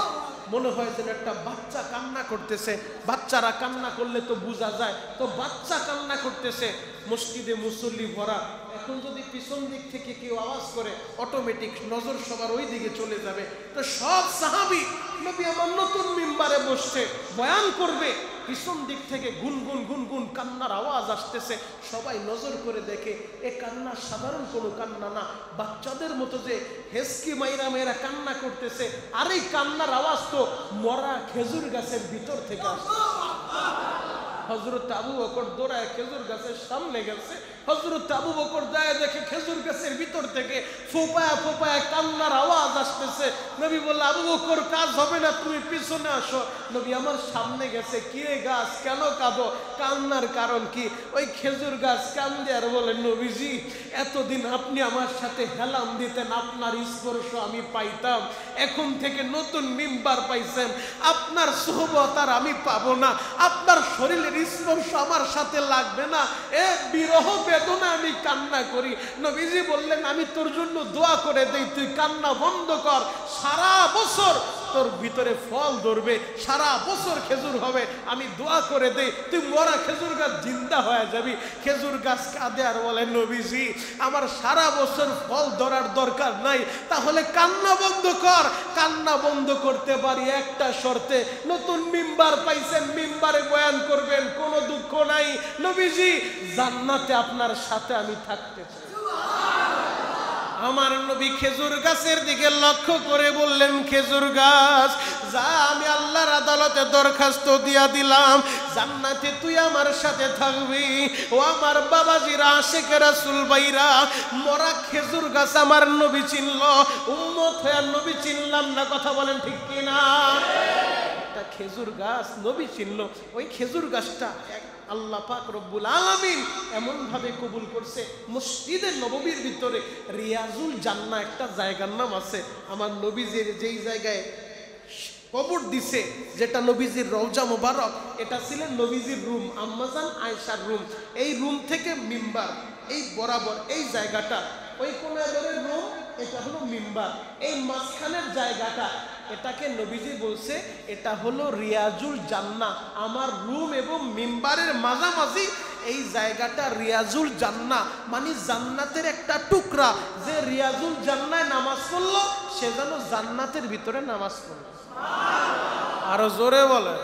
মনে হয় যেন একটা বাচ্চা কান্না করতেছে। বাচ্চারা কান্না করলে তো বোঝা যায়, তো বাচ্চা কান্না করতেছে। মসজিদে মুসল্লি ভরা, এখন যদি পিছন দিক থেকে কেউ আওয়াজ করে অটোমেটিক নজর সবার ওই দিকে চলে যাবে। তো সব সাহাবী নবী আমার নতুন মিম্বারে বসছে বয়ান করবে, পিছন দিক থেকে গুনগুন গুনগুন কান্নার আওয়াজ আসতেছে। সবাই নজর করে দেখে এ কান্না সাধারণ কোনো কান্না না, বাচ্চাদের মতো যে হেসকি মাইরা মেয়েরা কান্না করতেছে, আর এই কান্নার আওয়াজ তো মরা খেজুর গাছের ভিতর থেকে আসছে। হযরত আবু বকর দৌড়ায় খেজুর গাছের সামনে গেছে। হযরত আবু বকর যায় দেখে খেজুর গাছের ভিতর থেকে ফোপায়া ফোপায়া কান্নার আওয়াজ আসতেছে। নবী বলল, আবু বকর কাজ হবে না, তুমি পিছনে আসো। নবী আমার সামনে গেছে, কি রে গাছ কেন কাঁদো, কান্নার কারণ কি? ওই খেজুর গাছ কান্দে আর বলে, নবীজি এতদিন আপনি আমার সাথে হেলাম দিতেন, আপনার স্পর্শ আমি পাইতাম, এখন থেকে নতুন মিম্বার পাইছেন, আপনার সোহবত আর আমি পাবো না, আপনার শরীরের স্পর্শ আমার সাথে লাগবে না, এ বিরহ বেদনা আমি কান্না করি। নবীজি বললেন, আমি তোর জন্য দোয়া করে দেই, তুই কান্না বন্ধ কর, সারা বছর তোর ভিতরে ফল ধরবে, সারা বছর খেজুর হবে, আমি দোয়া করে দেই, তুই মরা খেজুর গাছ জিন্দা হয়ে যাবি। খেজুর গাছ কাঁদে আর বলে, নবীজি আমার সারা বছর ফল ধরার দরকার নাই, তাহলে কান্না বন্ধ কর। কান্না বন্ধ করতে পারি একটা শর্তে, নতুন মিম্বার পাইছেন, মিম্বারে বয়ান করবেন, কোনো দুঃখ নাই, নবীজি জান্নাতে আপনার সাথে আমি থাকতে চাই। আমার নবী খেজুর গাছের দিকে লক্ষ্য করে বললেন, খেজুর গাছ যা, আমি আল্লাহর আদালতে দরখাস্ত দিয়া দিলাম, জান্নাতে তুই আমার সাথে থাকবি। ও আমার বাবাজিরা, আশিক রাসূল ভাইরা, মরা খেজুর গাছ আমার নবী চিনল, উম্মত হয়ে নবী চিনলাম না, কথা বলেন ঠিক কিনা? একটা খেজুর গাছ নবী চিনল, ওই খেজুর গাছটা আল্লাহ পাক রব্বুল আলামিন এমন ভাবে কবুল করছে, মসজিদে নববীর ভিতরে রিয়াজুল জান্নাহ একটা জায়গার নাম আছে। আমার নবীজির যেই জায়গায় কবর দিছে, যেটা নবীজির রওজা মোবারক, এটা ছিলেন নবীজির রুম, আম্মাজান আয়েশার রুম। এই রুম থেকে মিম্বার, এই বরাবর এই জায়গাটা, ওই কোণার রুম, এটা হলো মিম্বার, এই মাঝখানের জায়গাটা, এটাকে নবীজি বলছে এটা হলো রিয়াজুল জান্নাহ। আমার রুম এবং মিম্বারের মাঝামাঝি এই জায়গাটা রিয়াজুল জান্নাহ, মানে জান্নাতের একটা টুকরা। যে রিয়াজুল জান্নায় নামাজ পড়লো সে যেন জান্নাতের ভিতরে নামাজ পড়লো। আরো জোরে বলে।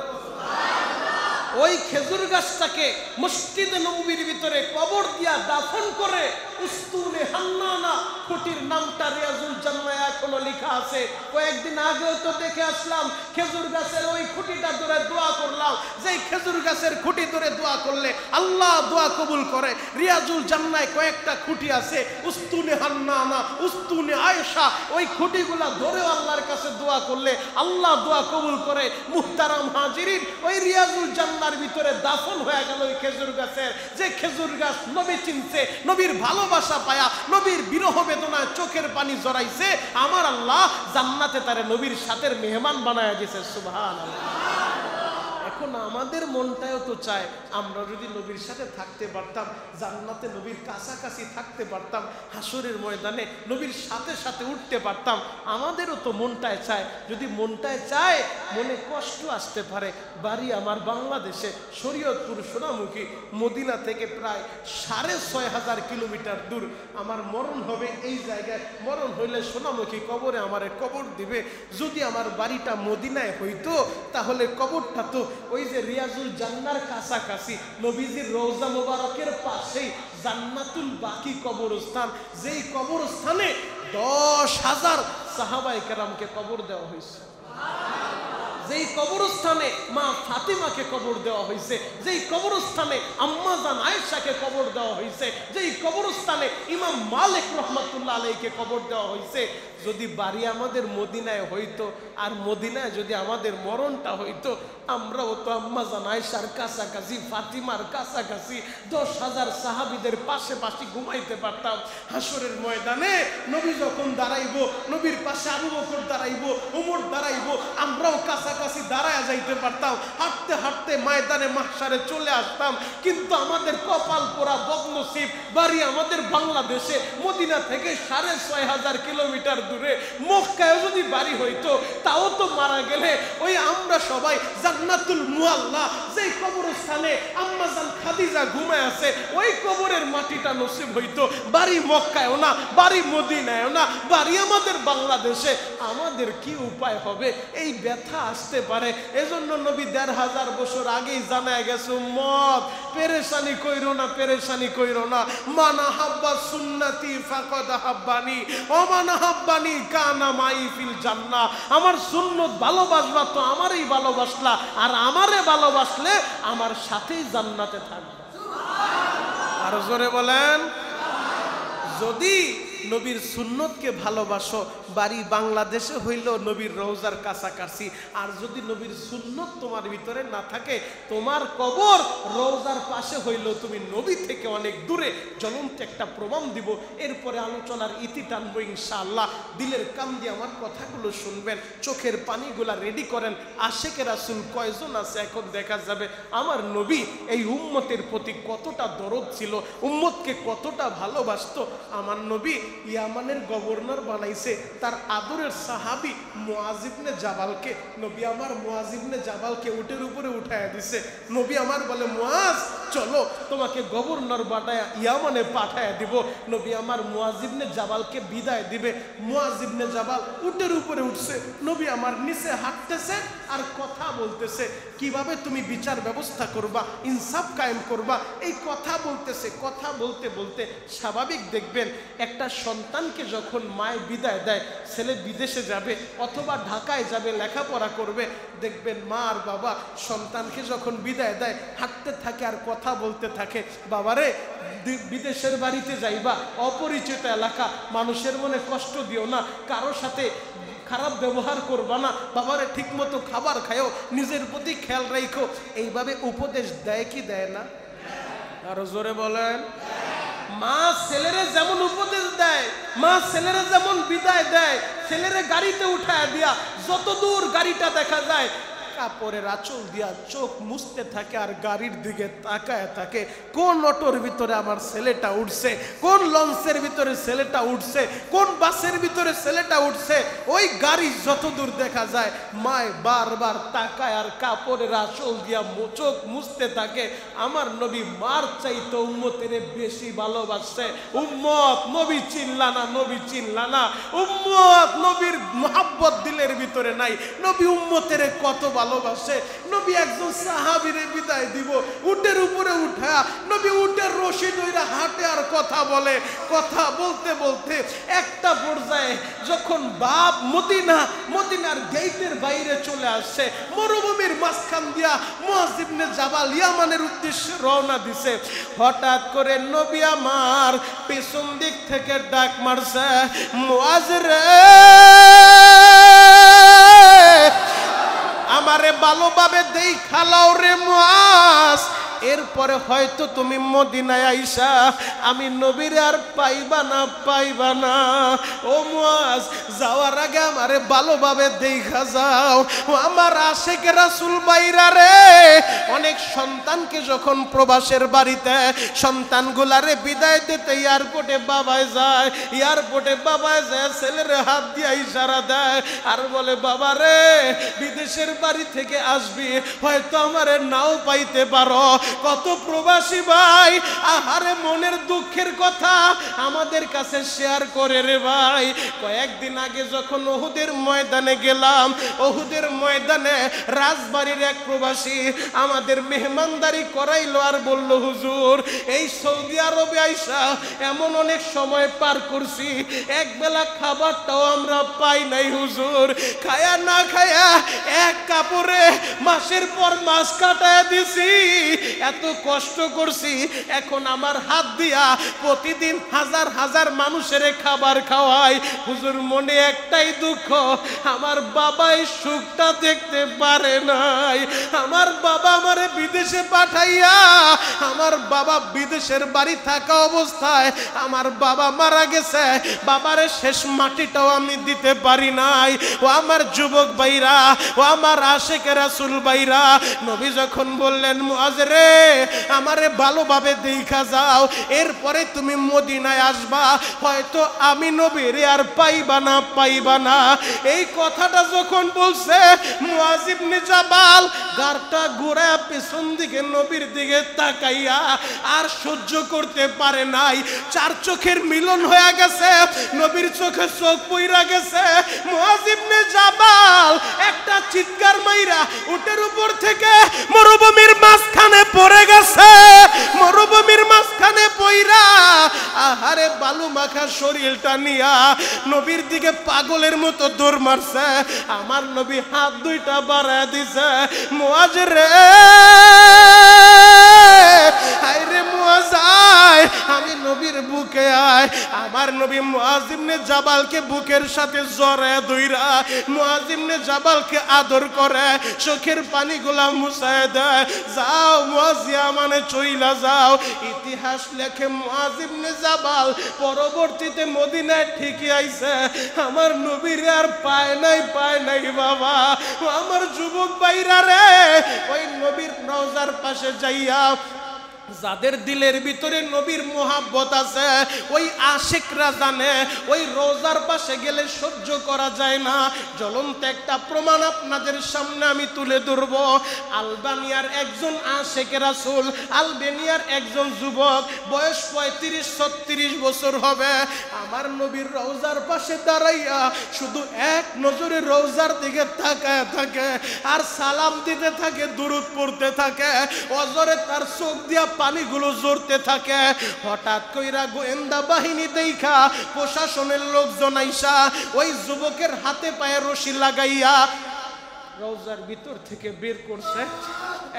ওই খেজুর গাছটাকে মসজিদে নববীর ভিতরে কবর দিয়া দাফন করে উস্তুনে হান্নানা খুঁটির নামটা রিয়াজুল জান্নাহ এখনো লেখা আছে। কয়েকদিন আগেও তো দেখে আসলাম, খেজুর গাছের ওই খুঁটিটা ধরে দোয়া করলাম, যেই খেজুর গাছের খুঁটি ধরে দোয়া করলে আল্লাহ দোয়া কবুল করে। রিয়াজুল জান্নাহ কয়েকটা খুঁটি আছে, উস্তুনে হান্নানা, উস্তুনে আয়েশা, ওই খুঁটিগুলা ধরে আল্লাহর কাছে দোয়া করলে আল্লাহ দোয়া কবুল করে। মুহতারাম হাজিরিন, ওই রিয়াজুল জান্নাহর ভিতরে দাফন হয়ে গেল ওই খেজুর গাছের, যে খেজুর গাছ নবী চিনছে, নবীর ভালোবাসা পায়া, নবীর বিরহ বেদনায় চোখের পানি জড়াইছে, আমার আল্লাহ জান্নাতে তারে নবীর সাথের মেহমান বানায় দিয়েছে। সুবহানাল্লাহ। এখন আমাদের মনটাও তো চায় আমরা যদি নবীর সাথে থাকতে পারতাম, জান্নাতে নবীর কাছাকাছি থাকতে পারতাম, হাসরের ময়দানে নবীর সাথে সাথে উঠতে পারতাম। আমাদেরও তো মনটায় চায়। যদি মনটায় চায়, মনে কষ্ট আসতে পারে। বাড়ি আমার বাংলাদেশে, শরীয়তপুর সোনামুখী, মদিনা থেকে প্রায় ৬৫০০ কিলোমিটার দূর। আমার মরণ হবে এই জায়গায়, মরণ হইলে সোনামুখী কবরে আমারে কবর দিবে। যদি আমার বাড়িটা মদিনায় হইতো, তাহলে কবরটা তো ওই যে রিয়াজুল জান্নাহর কাছাকাছি, নবীজির রওজা মোবারকের পাশেই জান্নাতুল বাকি কবরস্থান, যেই কবরস্থানে ১০,০০০ সাহাবায়ে কেরামকে কবর দেওয়া হয়েছে, যেই কবরস্থানে মা ফাতিমাকে কবর দেওয়া হয়েছে, যেই কবরস্থানে আম্মাজান আয়েশাকে কবর দেওয়া হয়েছে, যেই কবরস্থানে ইমাম মালিক রহমাতুল্লাহ আলাইহিকে কবর দেওয়া হয়েছে। যদি বাড়ি আমাদের মদিনায় হইতো, আর মদিনায় যদি আমাদের মরণটা হইতো, আমরাও তো আম্মাজান আয়েশার কাছাকাছি, ফাতিমার কাছাকাছি ১০,০০০ সাহাবীদের পাশে পাশে ঘুমাইতে পারতাম। হাসরের ময়দানে নবী যখন দাঁড়াইবো, নবীর পাশে আবু বকর দাঁড়াইবো, ওমর দাঁড়াইবো, আমরাও কাছাকাছি দাঁড়ায় যাইতে পারতাম। হাঁটতে হাঁটতে ময়দানে মাহশারে চলে আসতাম। কিন্তু আমাদের কপাল পোড়া বদনসিব, বাড়ি আমাদের বাংলাদেশে, মদিনা থেকে ৬৫০০ কিলোমিটার দূরে, মক্কায় যদি বাড়ি হইতো তাও তো মারা গেলে ওই আমরা সবাই জান্নাতুল মুআল্লা যেই কবরস্থানে আম্মাজান খাদিজা ঘুমায় আছে ওই কবরের মাটিটা নসিব হইতো। বাড়ি মক্কায়ও না, বাড়ি মদিনায়ও না, বাড়ি আমাদের বাংলাদেশে। আমাদের কি উপায় হবে? এই ব্যথা আসতে পারে। এজন্য নবী ১৫০০ বছর আগেই জানায় গেছে, উম্মত পেরেশানি কইরো না, পেরেশানি কইরো না। মান আহাব্বা সুন্নতি ফাকাদ আহাব্বানি ওয়া মান আহাব্বানি কানা মাই ফিল জান্নাহ। আমার সুন্নত ভালোবাসবা তো আমারই ভালোবাসলা, আর আমারে ভালোবাসলে আমার সাথেই জান্নাতে থাকবে। আর জোরে বলেন, যদি নবীর সুন্নতকে ভালোবাসো, বাড়ি বাংলাদেশে হইলেও নবীর রওজার কাছাকাছি। আর যদি নবীর সুন্নত তোমার ভিতরে না থাকে, তোমার কবর রওজার পাশে হইলেও তুমি নবী থেকে অনেক দূরে। জ্বলন্ত একটা প্রমাণ দিব, এরপরে আলোচনার ইতি টানবো ইনশাআল্লাহ। দিলের কান দিয়ে আমার কথাগুলো শুনবেন, চোখের পানিগুলা রেডি করেন। আশেকে রাসূল কয়জন আছে এখন দেখা যাবে। আমার নবী এই উম্মতের প্রতি কতটা দরদ ছিল, উম্মতকে কতটা ভালোবাসতো। আমার নবী ইয়ামানের গভর্নর বানাইছে তার আদরের সাহাবী মুআজ ইবনে জাবালকে। নবী আমার মুআজ ইবনে জাবালকে উটের উপরে উঠায়া দিছে। নবী আমার বলে, মুআজ চলো তোমাকে গভর্নর বানায়া ইয়ামানে পাঠায়া দিব। নবী আমার মুআজ ইবনে জাবালকে বিদায় দিবে। মুআজ ইবনে জাবাল উটের উপরে উঠছে, নবী আমার নিচে হাঁটতেছে আর কথা বলতেছে, কিভাবে তুমি বিচার ব্যবস্থা করবা, ইনসাফ কায়েম করবা, এই কথা বলতেছে। কথা বলতে বলতে স্বাভাবিক দেখবেন একটা সন্তানকে যখন মায় বিদায় দেয়, ছেলে বিদেশে যাবে অথবা ঢাকায় যাবে লেখাপড়া করবে, দেখবেন মা আর বাবা সন্তানকে যখন বিদায় দেয় হাঁটতে থাকে আর কথা বলতে থাকে। বাবারে বিদেশের বাড়িতে যাইবা, অপরিচিত এলাকা, মানুষের মনে কষ্ট দিও না, কারো সাথে খারাপ ব্যবহার করবা না, বাবারে ঠিক মতো খাবার খাও, নিজের প্রতি খেয়াল রাখো। এইভাবে উপদেশ দেয় কি দেয় না? আরো জোরে বলেন। মা ছেলেরে যেমন উপদেশ দেয়, মা ছেলেরে যেমন বিদায় দেয়, ছেলেরে গাড়িতে উঠায় দিয়া যত দূর গাড়িটা দেখা যায় কাপড়ের আঁচল দিয়া চোখ মুছতে থাকে আর গাড়ির দিকে তাকায় থাকে, কোন অটোর ভিতরে আমার ছেলেটা উঠছে, কোন লঞ্চের ভিতরে ছেলেটা উঠছে, কোন বাসের ভিতরে ছেলেটা উঠছে। ওই গাড়ি যত দূর দেখা যায় মায় বারবার তাকায় আর কাপড়ের আঁচল দিয়া চোখ মুছতে থাকে। আমার নবী মার চাইতে উম্মতের বেশি ভালোবাসে। উম্মত নবী চিনলা না, নবী চিনলা না, উম্মত নবীর মোহাব্বত দিলের ভিতরে নাই। নবী উম্মতের কত ভালোবাসে। নবী একজন সাহাবীরে বিদায় দিব, উটের উপরে উঠা নবী উটের রশি ধইরা হাঁটে আর কথা বলে। কথা বলতে বলতে একটা পর্যায়ে যখন বাপ মদিনার গেটের বাইরে চলে আসছে, মরুভূমির মাঝখান দিয়া মুআজ ইবনে জাবাল ইয়ামানের উদ্দেশ্যে রওনা দিছে। হঠাৎ করে নবী আমার পেছন দিক থেকে ডাক মারছে, মুআজ রে আমারে ভালোভাবে দেখা লাও রে মুআজ, এরপরে হয়তো তুমি মদিনায় আইসা আমি নবীর আর পাইবা না। ও মুআজ যাওয়ার আগে আমারে ভালোভাবে দেখা যাও। আমার আশেকে রাসূল বাইরা রে, অনেক সন্তানকে যখন প্রবাসের বাড়িতে সন্তানগুলারে বিদায় দিতে এয়ারপোর্টে বাবায় যায়, ছেলের হাত দিয়ে ইশারা দেয় আর বলে, বাবা রে বিদেশের বাড়ি থেকে আসবি, হয়তো আমারে নাও পাইতে পারো। কত প্রবাসী ভাই আহারে মনের দুঃখের কথা আমাদের কাছে শেয়ার করে রে ভাই। কয়েকদিন আগে যখন উহুদের ময়দানে গেলাম, উহুদের ময়দানে রাজবাড়ির এক প্রবাসী আমাদের মেহমানদারি করাইলো আর বলল, হুজুর এই সৌদি আরবে আইসা এমন অনেক সময় পার করছি, এক বেলা খাবারটাও আমরা পাই নাই হুজুর, খায়া না খায়া এক কাপড়ে মাসের পর মাস কাটায় দিছি, এত কষ্ট করছি, এখন আমার হাত দিয়া প্রতিদিন হাজার হাজার মানুষের খাবার খাওয়াই। হুজুর মনে একটাই দুঃখ, আমার বাবা এই সুখটা দেখতে পারে নাই। আমার বাবা আমারে বিদেশে পাঠাইয়া, আমার বাবা বিদেশের বাড়ি থাকা অবস্থায় আমার বাবা মারা গেছে, বাবারে শেষ মাটিটাও আমি দিতে পারি নাই। ও আমার যুবক ভাইরা, ও আমার আশেকে রাসূল ভাইরা, নবী যখন বললেন, মুআজ রে আমারে ভালোভাবে দেখা যাও, এরপরে তুমি মদিনায় আসবা, হয়তো আমি নবীর আর পাইবা না। এই কথাটা যখন বলছে মুআজ ইবনে জাবাল গারটা ঘুরায় পেছন দিকে নবীর দিকে তাকাইয়া আর সহ্য করতে পারে নাই। চার চোখের মিলন হয়ে গেছে, নবীর চোখে চোখ পইরা গেছে। মুআজ ইবনে জাবাল একটা চিৎকার মাইরা উটের উপর থেকে মরুভূমির মাঝখানে পড়ে গেছে। মরুভূমির মাঝখানে পইরা আহারে বালু মাখা শরীরটা নিয়া নবীর দিকে পাগলের মতো দৌড় মারছে। আমার নবী হাত দুইটা বাড়ায় দিছে, মুআজ রে, আইরে মুআজ আয়, আমি নবীর বুকে আয়। আমার নবী মুআজ ইবনে জাবালকে বুকের সাথে জড়ায় ধইরা মুআজ ইবনে জাবালকে আদর করে, চোখের পানিগুলা মুছায় দেয়। যাও মুআজ ইয়ামানে চইলা যাও। ইতিহাস লেখে মুআজ ইবনে জাবাল পরবর্তীতে মদিনায় ঠিকই আইছে। আমার নবীর আর পায় নাই বাবা। আমার যুবক ভাইরা রে, ওই নবীর রওজার পাশে যাইয়া যাদের দিলের ভিতরে নবীর মোহাব্বত আছে, ওই আশিকরা জানে ওই রোজার পাশে গেলে সহ্য করা যায় না। জ্বলন্ত একটা প্রমাণ আপনাদের সামনে আমি তুলে ধরব। আলবানিয়ার একজন আশিকে রাসূল, আলবেনিয়ার একজন যুবক, বয়স 35-36 বছর হবে। আমার নবীর রওজার পাশে দাঁড়াইয়া শুধু এক নজরে রওজার দিকে তাকায় থাকে আর সালাম দিতে থাকে, দুরূদ পড়তে থাকে। অজরে তার চোখ দিয়া পানিগুলো ঝরতে থাকে। হঠাৎ কইরা গোয়েন্দা বাহিনী দেখা প্রশাসনের লোকজন আইসা ওই যুবকের হাতে পায়ে রশি লাগাইয়া রওজার ভিতর থেকে বের করছে।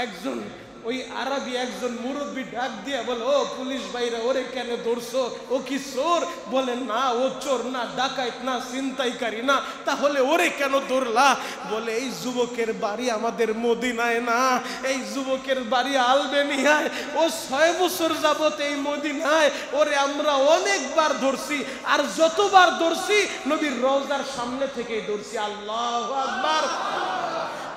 একজন ওই আরবি একজন মুরব্বী ডাক দিয়ে বলে, ও পুলিশ ভাইরা, ওরে কেন ধরছো? ও কি চোর? বলে না, ও চোর না, ডাকাইত না, ছিনতাইকারী না। তাহলে ওরে কেন ধরলা? বলে এই যুবকের বাড়ি আমাদের মদিনায় না, এই যুবকের বাড়ি আলবেনিয়ায়। ও 6 বছর যাবত এই মদিনায়, ওরে আমরা অনেকবার ধরছি, আর যতবার ধরছি নবীর রওজার সামনে থেকেই ধরছি। আল্লাহু আকবার।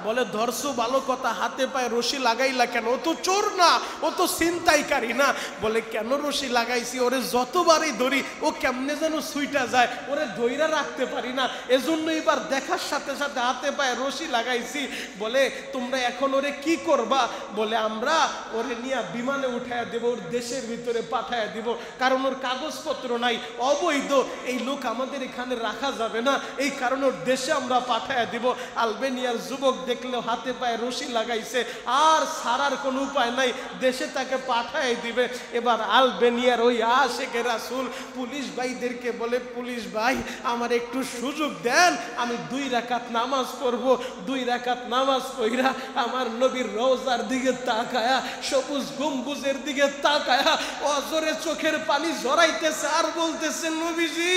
বলে ধরছো ভালো কথা, হাতে পায়ে রশি লাগাইলা কেন? ও তো চোর না, ও তো ছিনতাইকারী না। বলে কেন রশি লাগাইছি? ওরে যতবারই ধরি ও কেমনে যেন ছুইটা যায়, ওরে ধইরা রাখতে পারি না, এজন্য এবার দেখার সাথে সাথে হাতে পায়ে রশি লাগাইছি। বলে তোমরা এখন ওরে কি করবা? বলে আমরা ওরে নিয়ে বিমানে উঠাইয়া দেব, ওর দেশের ভিতরে পাঠাইয়া দিব, কারণ ওর কাগজপত্র নাই, অবৈধ, এই লোক আমাদের এখানে রাখা যাবে না, এই কারণে ওর দেশে আমরা পাঠাইয়া দিব। আলবেনিয়ার যুবক দেখলেও হাতে পায়ে রশি লাগাইছে, আর ছাড়ার কোনো উপায় নাই, দেশে তাকে পাঠাই দিবে। এবার আলবেনিয়ার ওই আশিকে রাসূল পুলিশ ভাইদেরকে বলে, পুলিশ ভাই আমার একটু সুযোগ দেন, আমি 2 রাকাত নামাজ পড়ব। 2 রাকাত নামাজ পড়া আমার নবীর রওজার দিকে তাকায়া, সবুজ গম্বুজের দিকে তাকায়া অজরে চোখের পানি ঝরাইতেছে আর বলতেছে, নবীজি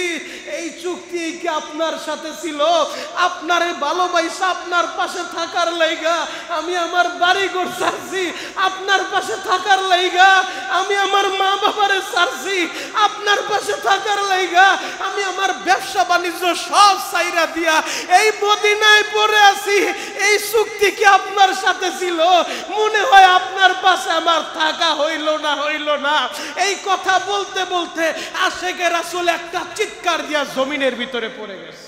এই চুক্তি কি আপনার সাথে ছিল? আপনারে ভালোবাসা আপনার পাশে থাকার লাইগা আমি আমার বাড়ি ঘর ছাড়ছি, আপনার পাশে থাকার লাইগা আমি আমার মা বাবারে ছাড়ছি, আপনার পাশে থাকার লাইগা আমি আমার ব্যবসা বাণিজ্য সব ছাইরা দিয়া এই মদিনায় পড়ে আছি। এই চুক্তি কি আপনার সাথে ছিল? মনে হয় আপনার পাশে আমার থাকা হইল না। এই কথা বলতে বলতে আশিকে রাসূল একটা চিৎকার দিয়া জমিনের ভিতরে পড়ে গেছে।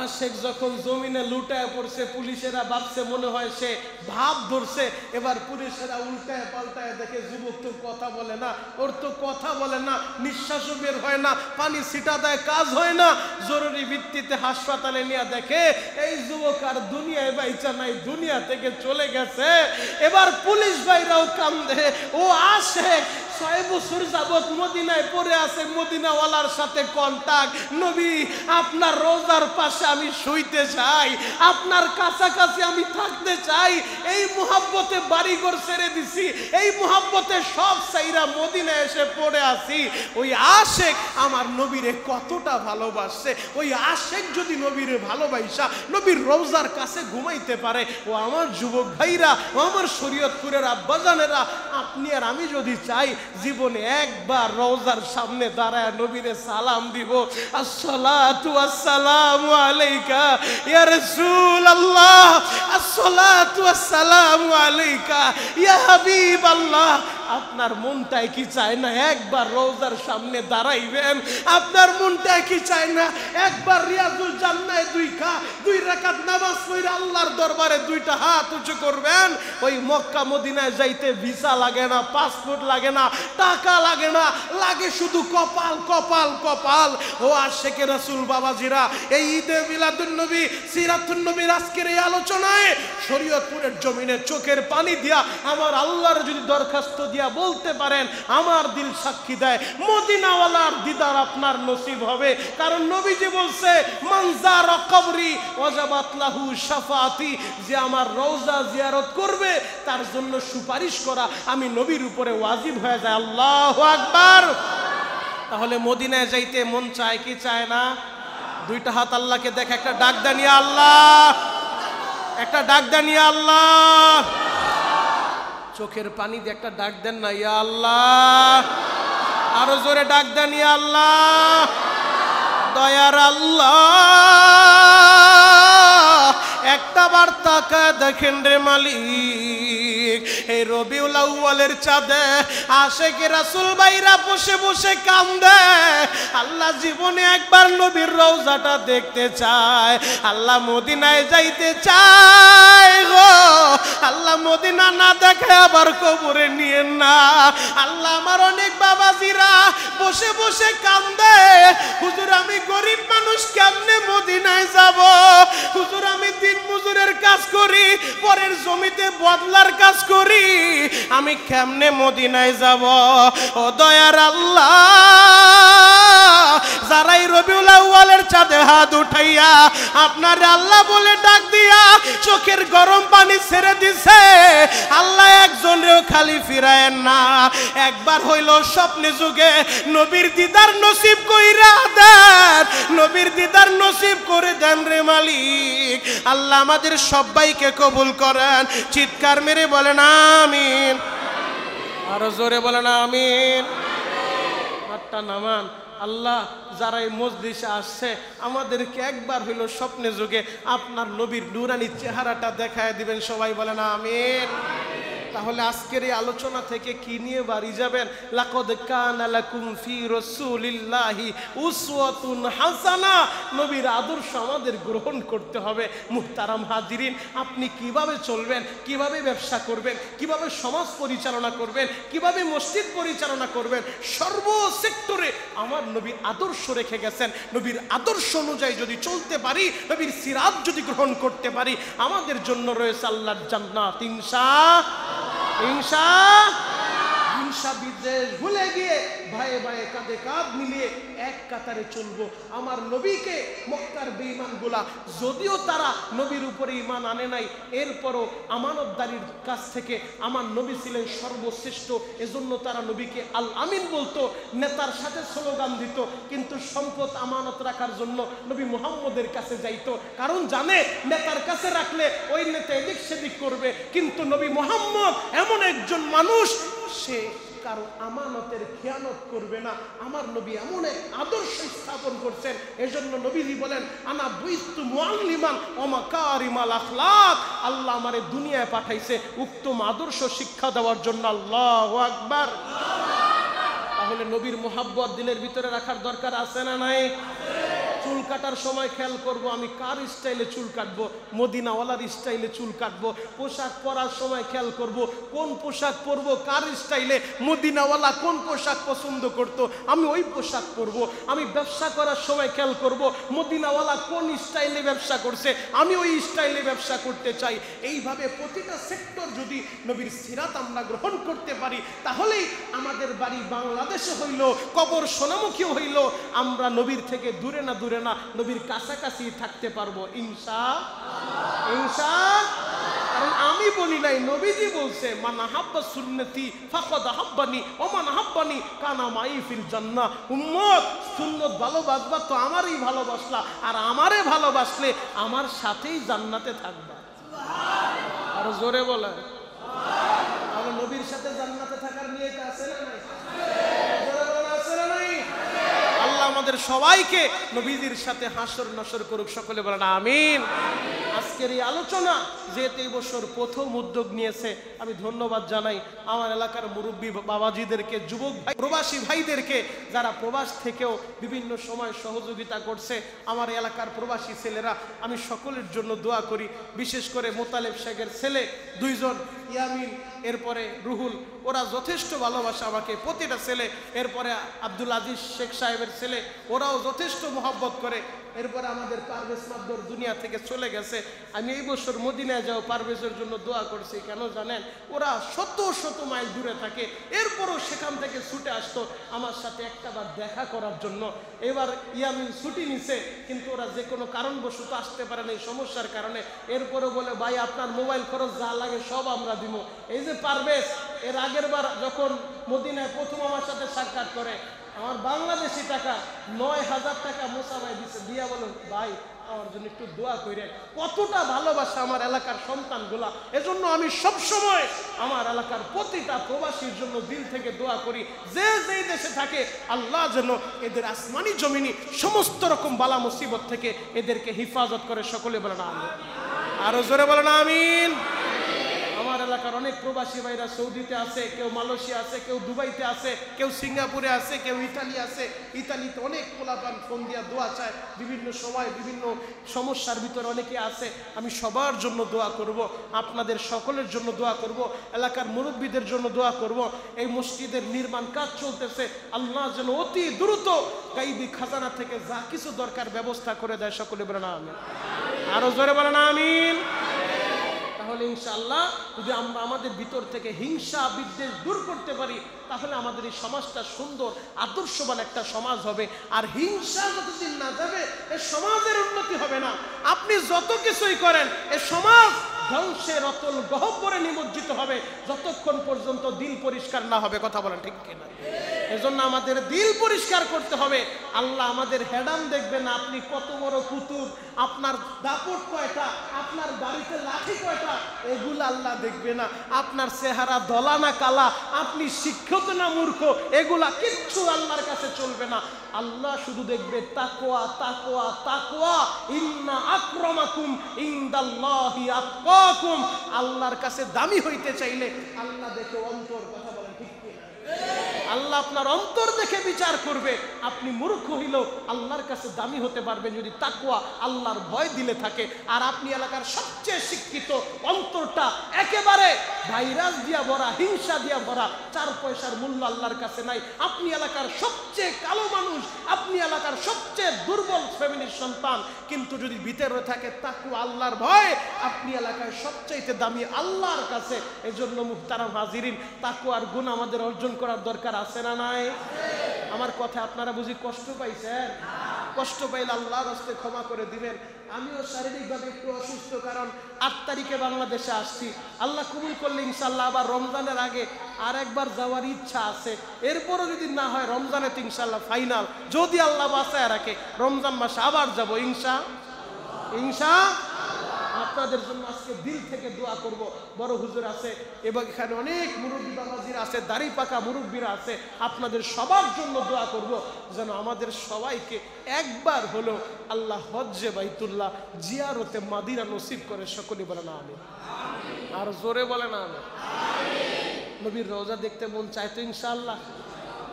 আশিক যখন জমিনে লুটায় পড়ছে, পুলিশেরা ভাবছে মনে হয় সে ভাব ধরছে। এবার পুলিশেরা উল্টায় পাল্টায় দেখে যুবক তো কথা বলে না, ওর তো কথা বলে না, নিঃশ্বাসও বের হয় না, পানি ছিটা দেয়, কাজ হয় না। জরুরি ভিত্তিতে হাসপাতালে নিয়ে দেখে এই যুবক আর দুনিয়ায় বাইচা নাই, দুনিয়া থেকে চলে গেছে। এবার পুলিশ ভাইরাও কান্দে, ও আশিক 6 বছর যাবত মদিনায় পড়ে আছে, মদিনাওয়ালার সাথে কন্টাক্ট। নবী আপনার রওজার পাশে আমি শুইতে চাই, আপনার কাছাকাছি আমি থাকতে চাই। এই মুহাব্বতে বাড়িঘর ছেড়ে দিছি, এই মুহাব্বতে সব সাইরা মদিনায় এসে পড়ে আছি। ওই আশিক আমার নবীরে কতটা ভালোবাসছে। ওই আশিক যদি নবীরে ভালোবাসা নবীর রওজার কাছে ঘুমাইতে পারে, ও আমার যুবক ভাইরা, ও আমার শরীয়তপুরের আব্বাজানেরা, আপনি আর আমি যদি চাই জীবনে একবার রওজার সামনে দাঁড়ায় নবীরে সালাম দিব, আসসালাতু ওয়াসসালামু আলাইকা ইয়া রাসূলুল্লাহ, আসসালাতু ওয়াসসালামু আলাইকা ইয়া হাবিবাল্লাহ। আপনার মনটাই কি চায় না একবার রওজার সামনে দাঁড়াইবেন? আপনার মনটাই কি চায় না একবার রিয়াজুল জান্নায় দুই রাকাত নামাজ পড়ে আল্লাহর দরবারে দুইটা হাত উঁচু করবেন? ওই মক্কা মদিনায় যাইতে ভিসা লাগে না, পাসপোর্ট লাগে না, টাকা লাগে না, লাগে শুধু কপাল কপাল কপাল। ও আশিকে রাসূল বাবাজিরা, এই ঈদে মিলাদুন নবী সিরাতুন নবীর আজকের এই আলোচনায় শরীয়তপুরের জমিনে চোখের পানি দিয়া আমার আল্লাহর যদি দরখাস্ত দিয়া বলতে পারেন, আমার দিল সাক্ষী দেয় মদিনাওয়ালার দিদার আপনার নসিব হবে। কারণ নবীজি বলছে, মান যারা কবরি ওয়াজাবাত লাহু শাফাআতি, যে আমার রওজা জিয়ারত করবে তার জন্য সুপারিশ করা আমি নবীর উপরে ওয়াজিব হয়ে যায়। আল্লাহু আকবার। তাহলে মদিনায় যাইতে মন চায় কি চায় না? দুইটা হাত আল্লাহকে দেখে একটা ডাক দানিয়া আল্লাহ, একটা ডাক দানিয়া আল্লাহ, চোখের পানি দিয়ে একটা ডাক দেন না, ইয়া আল্লাহ। আরো জোরে ডাক দেন, ইয়া আল্লাহ। দয়ার আল্লাহ, একটা বার তাকায় দেখেন রে মালিক, এই রবিউল আউয়ালের চাঁদে আশিকে রাসূল ভাইরা বসে বসে কান্দে। আল্লাহ জীবনে একবার নবীর রওজাটা দেখতে চায়, আল্লাহ মদিনায় যাইতে চায় গো। আল্লাহ মদিনা না দেখে আবার কবরে নিয়েন না। আল্লাহ আমার অনেক বাবাজিরা বসে বসে কান্দে, হুজুর আমি গরিব মানুষ কেমনে মদিনায় যাব? হুজুর আমি দিন মজুরের কাজ করি, পরের জমিতে বদলার কাজ করি, আমি কেমনে মদিনায় যাব? ও দয়ার আল্লাহ, যারাই রবিউল আউয়ালের চাঁদে হাত উঠাইয়া আপনার আল্লাহ বলে ডাক দিয়া চোখের গরম পানি ছেড়ে দিছে, আল্লাহ একজনেও খালি ফিরায়েন না। একবার হইল স্বপ্নে যুগে নবীর দিদার নসিব কইরা দেন, নবীর দিদার নসিব করে দেন রে মালিক। আল্লাহ আমাদের সবাইকে কবুল করেন। চিৎকার মেরে বলেন আমিন, আরো জোরে বলেন আমিন। হাতটা নামান। আল্লাহ যারা এই মজলিসে আসছে আমাদেরকে একবার হইল স্বপ্নে যুগে আপনার নবীর নূরানি চেহারাটা দেখায় দিবেন, সবাই বলেন আমিন। তাহলে আজকের এই আলোচনা থেকে কি নিয়ে বাড়ি যাবেন? লাকাদ কানা লাকুম ফি রাসূলিল্লাহি উসওয়াতুন হাসানা। নবীর আদর্শ আমাদের গ্রহণ করতে হবে। মুহতারাম হাজিরিন, আপনি কিভাবে চলবেন, কিভাবে ব্যবসা করবেন, কিভাবে সমাজ পরিচালনা করবেন, কিভাবে মসজিদ পরিচালনা করবেন, সর্ব সেক্টরে আমার নবীর আদর্শ রেখে গেছেন। নবীর আদর্শ অনুযায়ী যদি চলতে পারি, নবীর সিরাত যদি গ্রহণ করতে পারি, আমাদের জন্য রয়েছে আল্লাহর জান্নাত ইনশাআল্লাহ। হিংসা বিদ্বেষ ভুলে গিয়ে ভাইয়ে ভাইয়ে কাঁধে কাঁধ মিলিয়ে এক কাতারে চলবো। আমার নবীকে মক্কার বেঈমানগুলা যদিও তারা নবীর উপরে ঈমান আনে নাই, এরপরও আমানতদারির কাছ থেকে আমার নবী ছিলেন সর্বশ্রেষ্ঠ, এজন্য তারা নবীকে আল আমিন বলতো, নেতার সাথে স্লোগান দিত, কিন্তু সম্পদ আমানত রাখার জন্য নবী মুহাম্মদের কাছে যাইতো। কারণ জানে নেতার কাছে রাখলে ওই নেতা এদিক সেদিক করবে, কিন্তু নবী মুহাম্মদ এমন একজন মানুষ, সে কারো আমানতের খেয়ানত করবে না। আমার নবী এমন এক আদর্শ স্থাপন করছেন, এজন্য নবীজি বলেন আনা বুইতু মুআল্লিমান ওয়া মাকারিমাল আখলাক। আল্লাহ আমারে দুনিয়ায় পাঠাইছে উত্তম আদর্শ শিক্ষা দেওয়ার জন্য। আল্লাহু আকবার। তাহলে নবীর মুহাব্বত দিলের ভিতরে রাখার দরকার আছে না নাই? চুল কাটার সময় খেয়াল করব আমি কার স্টাইলে চুল কাটবো, মদিনাওয়ালার স্টাইলে চুল কাটবো। পোশাক পরার সময় খেয়াল করব কোন পোশাক পরবো, কার স্টাইলে, মদিনাওয়ালা কোন পোশাক পছন্দ করতো, আমি ওই পোশাক পরবো। আমি ব্যবসা করার সময় খেয়াল করব মদিনাওয়ালা কোন স্টাইলে ব্যবসা করছে, আমি ওই স্টাইলে ব্যবসা করতে চাই। এইভাবে প্রতিটা সেক্টর যদি নবীর সিরাত আমরা গ্রহণ করতে পারি, তাহলেই আমাদের বাড়ি বাংলাদেশে হইল, কবর সোনামুখী হইল, আমরা নবীর থেকে দূরে না দূরে না নবীর কাছাকাছি থাকতে পারবো ইনশাআল্লাহ। ইনশাআল্লাহ। কারণ আমি বলি নাই, নবীজি বলছে মান আহাব্বা সুন্নতি ফাকাদ আহাব্বানি ওয়া মান আহাব্বানি কানা মাই ফিল জান্নাহ। উম্মত সুন্নত ভালোবাসবা তো আমারই ভালোবাসলা, আর আমারে ভালোবাসলে আমার সাথেই জান্নাতে থাকবা। সুবহানাল্লাহ। আর জোরে বলে সুবহানাল্লাহ। আর নবীর সাথে জান্নাতে থাকার নিয়ত আছে না নাই? আমাদের সবাইকে নবীজির সাথে হাসর নাসর করুক, সকলে বলেন আমিন। আজকের এই আলোচনা যেহেতু এই বছর প্রথম উদ্যোগ নিয়েছে, আমি ধন্যবাদ জানাই আমার এলাকার মুরব্বী বাবাজিদেরকে, যুবক ভাই, প্রবাসী ভাইদেরকে, যারা প্রবাস থেকেও বিভিন্ন সময় সহযোগিতা করছে। আমার এলাকার প্রবাসী ছেলেরা, আমি সকলের জন্য দোয়া করি। বিশেষ করে মোতালেব শেখের ছেলে দুইজন, ইয়ামিন, এরপরে রুহুল, ওরা যথেষ্ট ভালোবাসে আমাকে, প্রতিটা ছেলে। এরপরে আব্দুল আজিজ শেখ সাহেবের ছেলে, ওরাও যথেষ্ট মহব্বত করে। এরপরে আমাদের পারভেজ মাদ্দর দুনিয়া থেকে চলে গেছে। আমি এই বছর মদিনায় যাও পারভেজের জন্য দোয়া করছি। কেন জানেন? ওরা শত শত মাইল দূরে থাকে, এরপরও সেখান থেকে ছুটে আসতো আমার সাথে একটাবার দেখা করার জন্য। এবার ইয়ামিন ছুটি নিছে, কিন্তু ওরা যে কোনো কারণবশত আসতে পারে না এই সমস্যার কারণে। এরপরে বলে ভাই আপনার মোবাইল খরচ যা লাগে সব আমরা দিব। এই যে পারভেজ, এর আগের বার যখন মদিনায় প্রথম আমার সাথে সাক্ষাৎ করে, আমার বাংলাদেশি টাকা ৯,০০০ টাকা মোসা ভাই দিচ্ছে, দিয়া বলো ভাই আমার জন্য একটু দোয়া করেন। কতটা ভালোবাসা আমার এলাকার সন্তানগুলা। এজন্য আমি সব সময় আমার এলাকার প্রতিটা প্রবাসীর জন্য দিল থেকে দোয়া করি, যে যেই দেশে থাকে আল্লাহ যেন এদের আসমানি জমিনি সমস্ত রকম বালা মুসিবত থেকে এদেরকে হিফাজত করে, সকলে বলেন আমিন। আরো জোরে বলেন আমিন। আমার এলাকার অনেক প্রবাসী ভাইরা সৌদিতে আছে, কেউ মালয়েশিয়া আছে, কেউ দুবাইতে আছে, কেউ সিঙ্গাপুরে আছে, কেউ ইতালি আছে। ইতালিতে অনেক পোলাপান ফোন দিয়া দোয়া চায়, বিভিন্ন সময় বিভিন্ন সমস্যার ভিতরে অনেকে আছে। আমি সবার জন্য দোয়া করব, আপনাদের সকলের জন্য দোয়া করব, এলাকার মুরব্বীদের জন্য দোয়া করব। এই মসজিদের নির্মাণ কাজ চলতেছে, আল্লাহ যেন অতি দ্রুত গাইবি খাজানা থেকে যা কিছু দরকার ব্যবস্থা করে দেয়, সকলে বলেন আমিন। আরো জোরে বলেন আমিন। তাহলে ইনশাআল্লাহ যদি আমরা আমাদের ভিতর থেকে হিংসা বিদ্বেষ দূর করতে পারি, তাহলে আমাদের এই সমাজটা সুন্দর আদর্শবান একটা সমাজ হবে। আর হিংসা যতদিন না যাবে এই সমাজের উন্নতি হবে না। আপনি যত কিছুই করেন এই সমাজ ধ্বংসের অতল গহ্বরে নিমজ্জিত হবে যতক্ষণ পর্যন্ত দিল পরিষ্কার না হবে। কথা বলেন ঠিক কিনা? এজন্য আমাদের দিল পরিষ্কার করতে হবে। আল্লাহ আমাদের হেডাম দেখবে না, আপনি কত বড় কুতুব, আপনার দাপট কয়টা, আপনার বাড়িতে লাঠি কয়টা, এগুলো আল্লাহ দেখবে না। আপনার চেহারা দলা না কালা, আপনি শিক্ষিত না মূর্খ, এগুলা কিচ্ছু আল্লাহর কাছে চলবে না। আল্লাহ শুধু দেখবে তাকওয়া, তাকওয়া, তাকওয়া। ইন্না আকরামাকুম ইনদাল্লাহি আতকাকুম। আল্লাহর কাছে দামি হইতে চাইলে আল্লাহ দেখে অন্তর। কথা বলেন ঠিক কি? আল্লাহ আপনার অন্তর দেখে বিচার করবে। আপনি মূর্খ হইলেও আল্লাহর কাছে দামি হতে পারবেন যদি তাকওয়া, আল্লাহর ভয় দিলে থাকে। আর আপনি এলাকার সবচেয়ে শিক্ষিত, অন্তরটা একেবারে ভাইরাস দিয়া ভরা, হিংসা দিয়া ভরা, 4 পয়সার মূল্য আল্লাহর কাছে নাই। আপনি এলাকার সবচেয়ে কালো মানুষ, আপনি এলাকার সবচেয়ে দুর্বল ফ্যামিলির সন্তান, কিন্তু যদি ভিতরে থাকে তাকওয়া, আল্লাহর ভয়, আপনি এলাকায় সবচাইতে দামি আল্লাহর কাছে। এজন্য মুহতারাম হাজিরিন, তাকওয়ার গুণ আমাদের অর্জন করার দরকার আছে না নাই? আমার কথা আপনারা বুঝি কষ্ট পাইছেন? কষ্ট পাইলে আল্লাহর রাস্তে ক্ষমা করে দিবেন। আমিও শারীরিকভাবে একটু অসুস্থ, কারণ 8 তারিখে বাংলাদেশে আসছি। আল্লাহ কবুল করলে ইনশাল্লাহ আবার রমজানের আগে আর একবার যাওয়ার ইচ্ছা আছে। এরপরও যদি না হয় রমজানে তো ইনশাল্লাহ ফাইনাল, যদি আল্লাহ বাঁচায় রাখে রমজান মাসে আবার যাব ইনশাআল্লাহ। আপনাদের জন্য আজকে দিল থেকে দোয়া করব। বড় হুজুর আছে এবং এখানে অনেক মুরব্বী বাবাজিরা আছে, দাড়ি পাকা মুরব্বীরা আছে, আপনাদের সবার জন্য দোয়া করব যেন আমাদের সবাইকে একবার হলো আল্লাহ হজ্জে বাইতুল্লাহ জিয়ারতে মাদিনা নসিব করে, সকলে বলেন আমিন। আর জোরে বলেন আমিন। নবীর রওজা দেখতে মন চাইতো ইনশাআল্লাহ।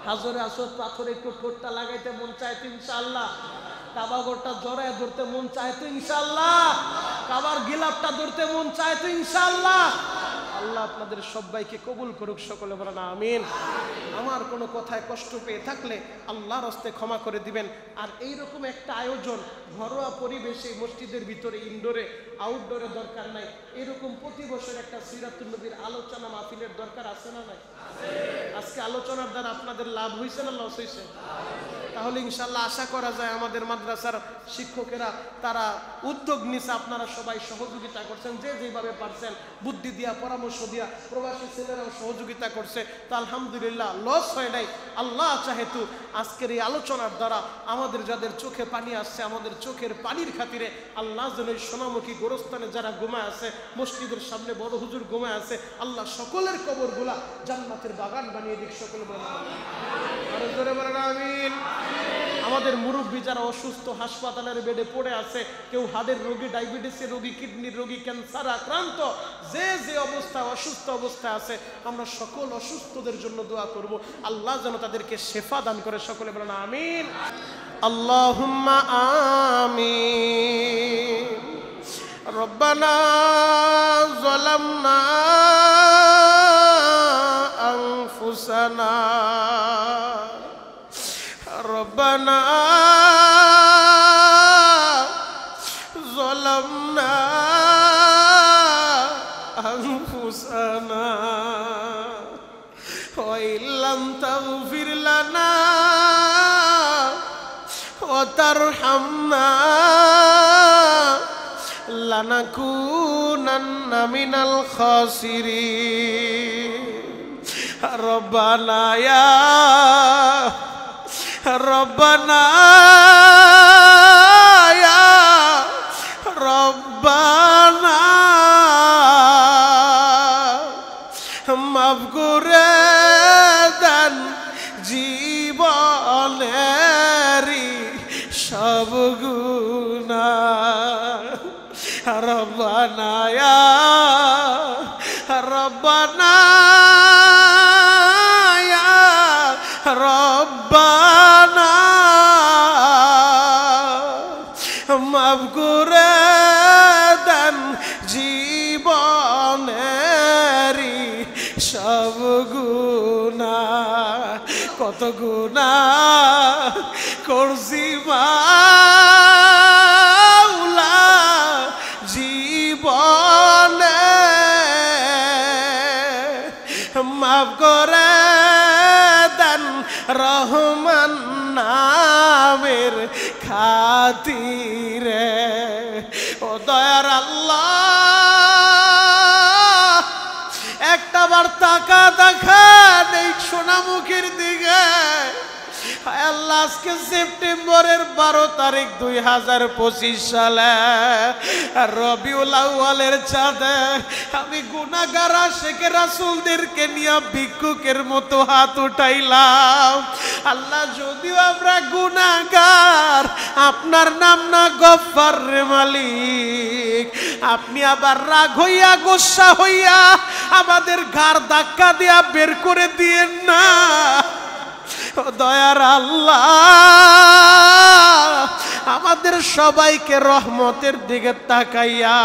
হাজরে আসর পাথরে একটু ঠোঁটটা লাগাইতে মন চাইতো ইনশাআল্লাহ। কাবাগরটা জড়ায় ধরতে মন চাইতো ইনশাআল্লাহ। কাবার গিলাপটা ধরতে মন চাইতো ইনশাআল্লাহ। আল্লাহ আপনাদের সবাইকে কবুল করুক, সকলে বলেন আমিন। আমার কোনো কথায় কষ্ট পেয়ে থাকলে আল্লাহর হস্তে ক্ষমা করে দিবেন। আর এইরকম একটা আয়োজন ঘরোয়া পরিবেশে মসজিদের ভিতরে, ইনডোরে আউটডোরে দরকার নাই। এরকম প্রতি বছর একটা সিরাতুন নবীর আলোচনা মাহফিলের দরকার আছে না নাই? আজকে আলোচনার দ্বারা আপনাদের লাভ হয়েছে না লস হয়েছে? তাহলে ইনশাল্লাহ আশা করা যায় আমাদের মাদ্রাসার শিক্ষকেরা তারা উদ্যোগ নিছে, আপনারা সবাই সহযোগিতা করছেন, যে যেভাবে পারছেন বুদ্ধি দিয়া, পরামর্শ দিয়া, প্রবাসী ছেলেরাও সহযোগিতা করছে। তা আলহামদুলিল্লাহ লস হয় নাই। আল্লাহ চাহেতু আজকের এই আলোচনার দ্বারা আমাদের যাদের চোখে পানি আসছে, আমাদের চোখের পানির খাতিরে আল্লাহ যেন এই সোনামুখী গোরস্থানে যারা ঘুমায় আছে, মসজিদের সামনে বড় হুজুর ঘুমায় আছে, আল্লাহ সকলের কবরগুলা জান্নাতের বাগান বানিয়ে দিক, সকলে বলেন আমিন। আরো জোরে বলেন আমিন। আমাদের মুরব্বী যারা অসুস্থ হাসপাতালের বেডে পড়ে আছে, কেউ হার্টের রোগী, ডায়াবেটিসের রোগী, কিডনির রোগী, ক্যান্সার আক্রান্ত, যে যে অবস্থায় অসুস্থ অবস্থায় আছে, আমরা সকল অসুস্থদের জন্য দোয়া করব, আল্লাহ যেন তাদেরকে শেফা দান করে। সকলে বলেন আমিন। আল্লাহুম্মা আমিন। রব্বানা যালামনা আনফুসানা রব্বানা যালামনা আনফুসানা ওয়া ইল্লাম তাগফির লানা ওয়া তারহামনা লানাকুনান্না মিনাল খাসিরিন। রব্বানা ইয়া রব্বানা ইয়া রব্বানা মাফ করে দেন জীবনেরই সব গুনাহ। রব্বানা ইয়া রব্বানা ইয়া রব্বানা মাফ করে দেন জীবনেরই সব গুনাহ। কত গুনাহ করছি মাওলা জীবনে, মাফ করে দেন রহমান নামের খাতিরে। ও দয়ার আল্লাহ, একটা বার তাকা দেখান এই সোনামুখীর দিকে। আল্লাহ, আজকে সেপ্টেম্বরের 12 তারিখ 2025 সালে রবিউল আউয়ালের চাঁদে আমি গুনাহগার আশিকে রাসূলদেরকে নিয়ে ভিক্ষুকের মতো হাত উঠাইলাম। আল্লাহ, যদিও আমরা গুনাহগার, আপনার নাম না গফফার রে মালিক, আপনি আবার রাগ হইয়া গোসা হইয়া আমাদের ঘাড় ধাক্কা দিয়া বের করে দিয়েন না। দয়ার আল্লাহ, আমাদের সবাইকে রহমতের দিকে তাকাইয়া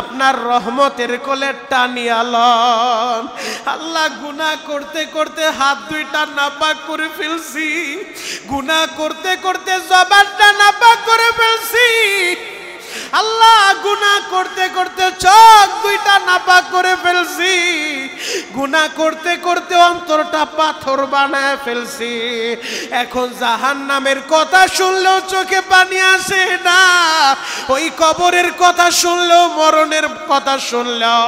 আপনার রহমতের কোলে টানিয়া লন। আল্লাহ, গুনাহ করতে করতে হাত দুইটা নাপাক করে ফেলছি, গুনাহ করতে করতে জবানটা নাপাক করে ফেলছি। আল্লাহ, গুনাহ করতে করতে চোখ দুইটা নাপাক করে ফেলছি, গুনাহ করতে করতে অন্তরটা পাথর বানায় ফেলছি। এখন জাহান্নামের কথা শুনলেও চোখে পানি আসে না, ওই কবরের কথা শুনলেও, মরণের কথা শুনলেও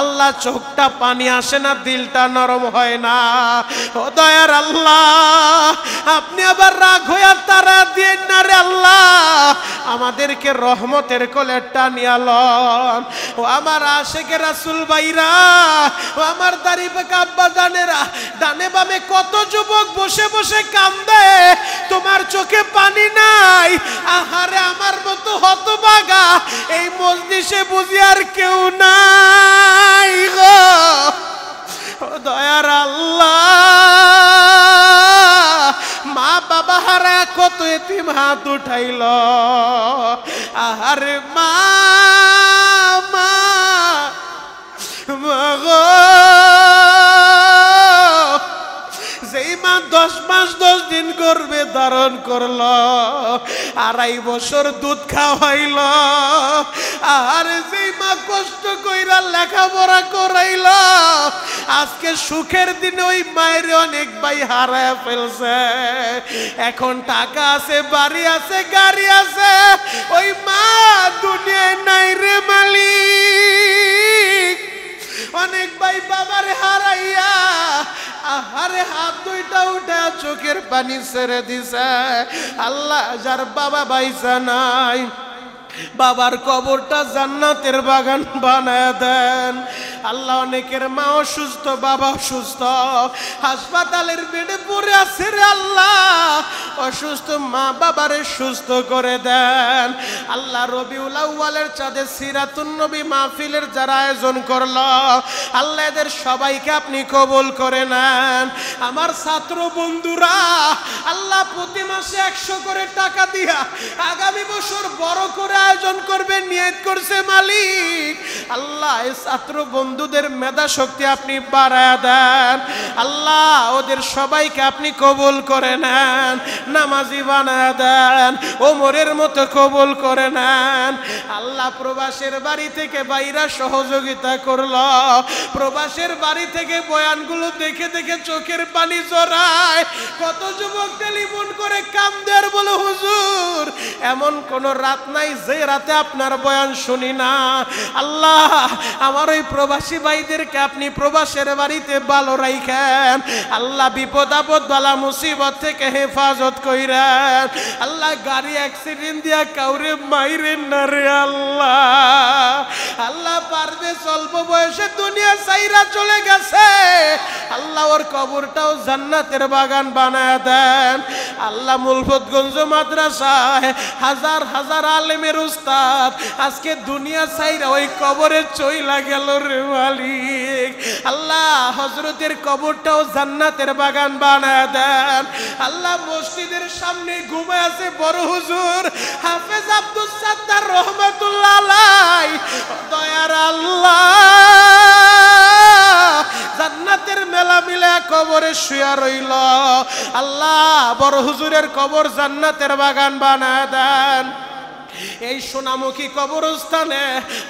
আল্লাহ চোখটা পানি আসে না, দিলটা নরম হয় না। ও দয়ার আল্লাহ, আপনি আবার রাগ হইয়া তারা দিয়ে না রে আল্লাহ, আমাদেরকে রহমতের কোলে টানিয়া লন। ও আমার আশিকে রাসূল ভাইরা, ও আমার দাড়ি পাকা আব্বা জানেরা, ডানে বামে কত যুবক বসে বসে কান্দে, তোমার চোখে পানি নাই। আহারে, আমার মতো হতভাগা এই মজলিসে বুঝি আর কেউ নাই গো। দয়ার আল্লাহ, মা বাবা হারা কত এতিম হাত উঠাইল। আহারে মা, মা গো, যেই মা 10 মাস 10 দিন গর্ভে ধারণ করল, 2.5 বছর দুধ খাওয়াইল, আর যেই মা কষ্ট কইরা লেখাপড়া করাইল, আজকে সুখের দিনে ওই মায়ের অনেক ভাই হারায় ফেলছে। এখন টাকা আছে, বাড়ি আছে, গাড়ি আছে, ওই মা দুনিয়ায় নাই রে মালিক। অনেক ভাই বাবারে হারাইয়া আহারে হাত দুইটা উঠে চোখের পানি ছেড়ে দিছে। আল্লাহ, যার বাবা বাইসা নাই, বাবার কবরটা জান্নাতের বাগান বানায় দেন। আল্লাহ অনেকের মা অসুস্থ, বাবা অসুস্থ, হাসপাতালের বেডে পড়ে আছে রে আল্লাহ, অসুস্থ মা বাবারে সুস্থ করে দেন আল্লাহ। রবিউল আউয়ালের চাঁদে সিরাতুন নবী মাহফিলের যারা আয়োজন করলো আল্লাহ এদের সবাইকে আপনি কবুল করে নেন। আমার ছাত্র বন্ধুরা আল্লাহ প্রতি মাসে 100 করে টাকা দিয়া আগামী বছর বড় করে আয়োজন করবে নিয়ত করছে মালিক। আল্লাহ এই ছাত্র বন্ধুদের মেধা শক্তি আপনি বাড়ায় দেন আল্লাহ, ওদের সবাইকে আপনি কবুল করে নেন, নামাজি বানায় দেন, ওমরের মতো কবুল করে নেন আল্লাহ। প্রবাসের বাড়ি থেকে বাইরা সহযোগিতা করলো, প্রবাসের বাড়ি থেকে বয়ানগুলো দেখে দেখে চোখের পানি জড়ায়, কত যুবক টেলিফোন করে কান্দে আর বলে হুজুর এমন কোন রাত নাই যে রাতে আপনার বয়ান শুনি না। আল্লাহ আমার ওই প্রবাসী ভাইদেরকে আপনি প্রবাসের বাড়িতে ভালো রাখেন আল্লাহ, বিপদ আপদ বালা মুসিবত থেকে হেফাজত কইরেন আল্লাহ। গাড়ি অ্যাক্সিডেন্ট দিয়া কাউরে মাইরেন না রে আল্লাহ। আল্লাহ পারবে অল্প বয়সে দুনিয়া ছাইরা চলে গেছে আল্লাহ, ওর কবরটাও জান্নাতের বাগান বানায় দেন আল্লাহ। মুলফতগঞ্জ মাদ্রাসায় হাজার হাজার আলেমের উস্তাদ আজকে দুনিয়া ছাইরা ওই কবরে চইলা গেল রে মালিক। আল্লাহ হযরতের কবরটাও জান্নাতের বাগান বানায় দেন আল্লাহ। মসজিদের সামনে ঘুমায় আছে বড় হুজুর হাফেজ আব্দুল সাত্তার রহমাতুল্লাহ আলাইহি, দয়ার আল্লাহ জান্নাতের মেলা মিলে কবরে শুয়া রইল আল্লাহ, বড় হুজুরের কবর জান্নাতের বাগান বানায় দেন। এই সোনামুখী কবরস্থানে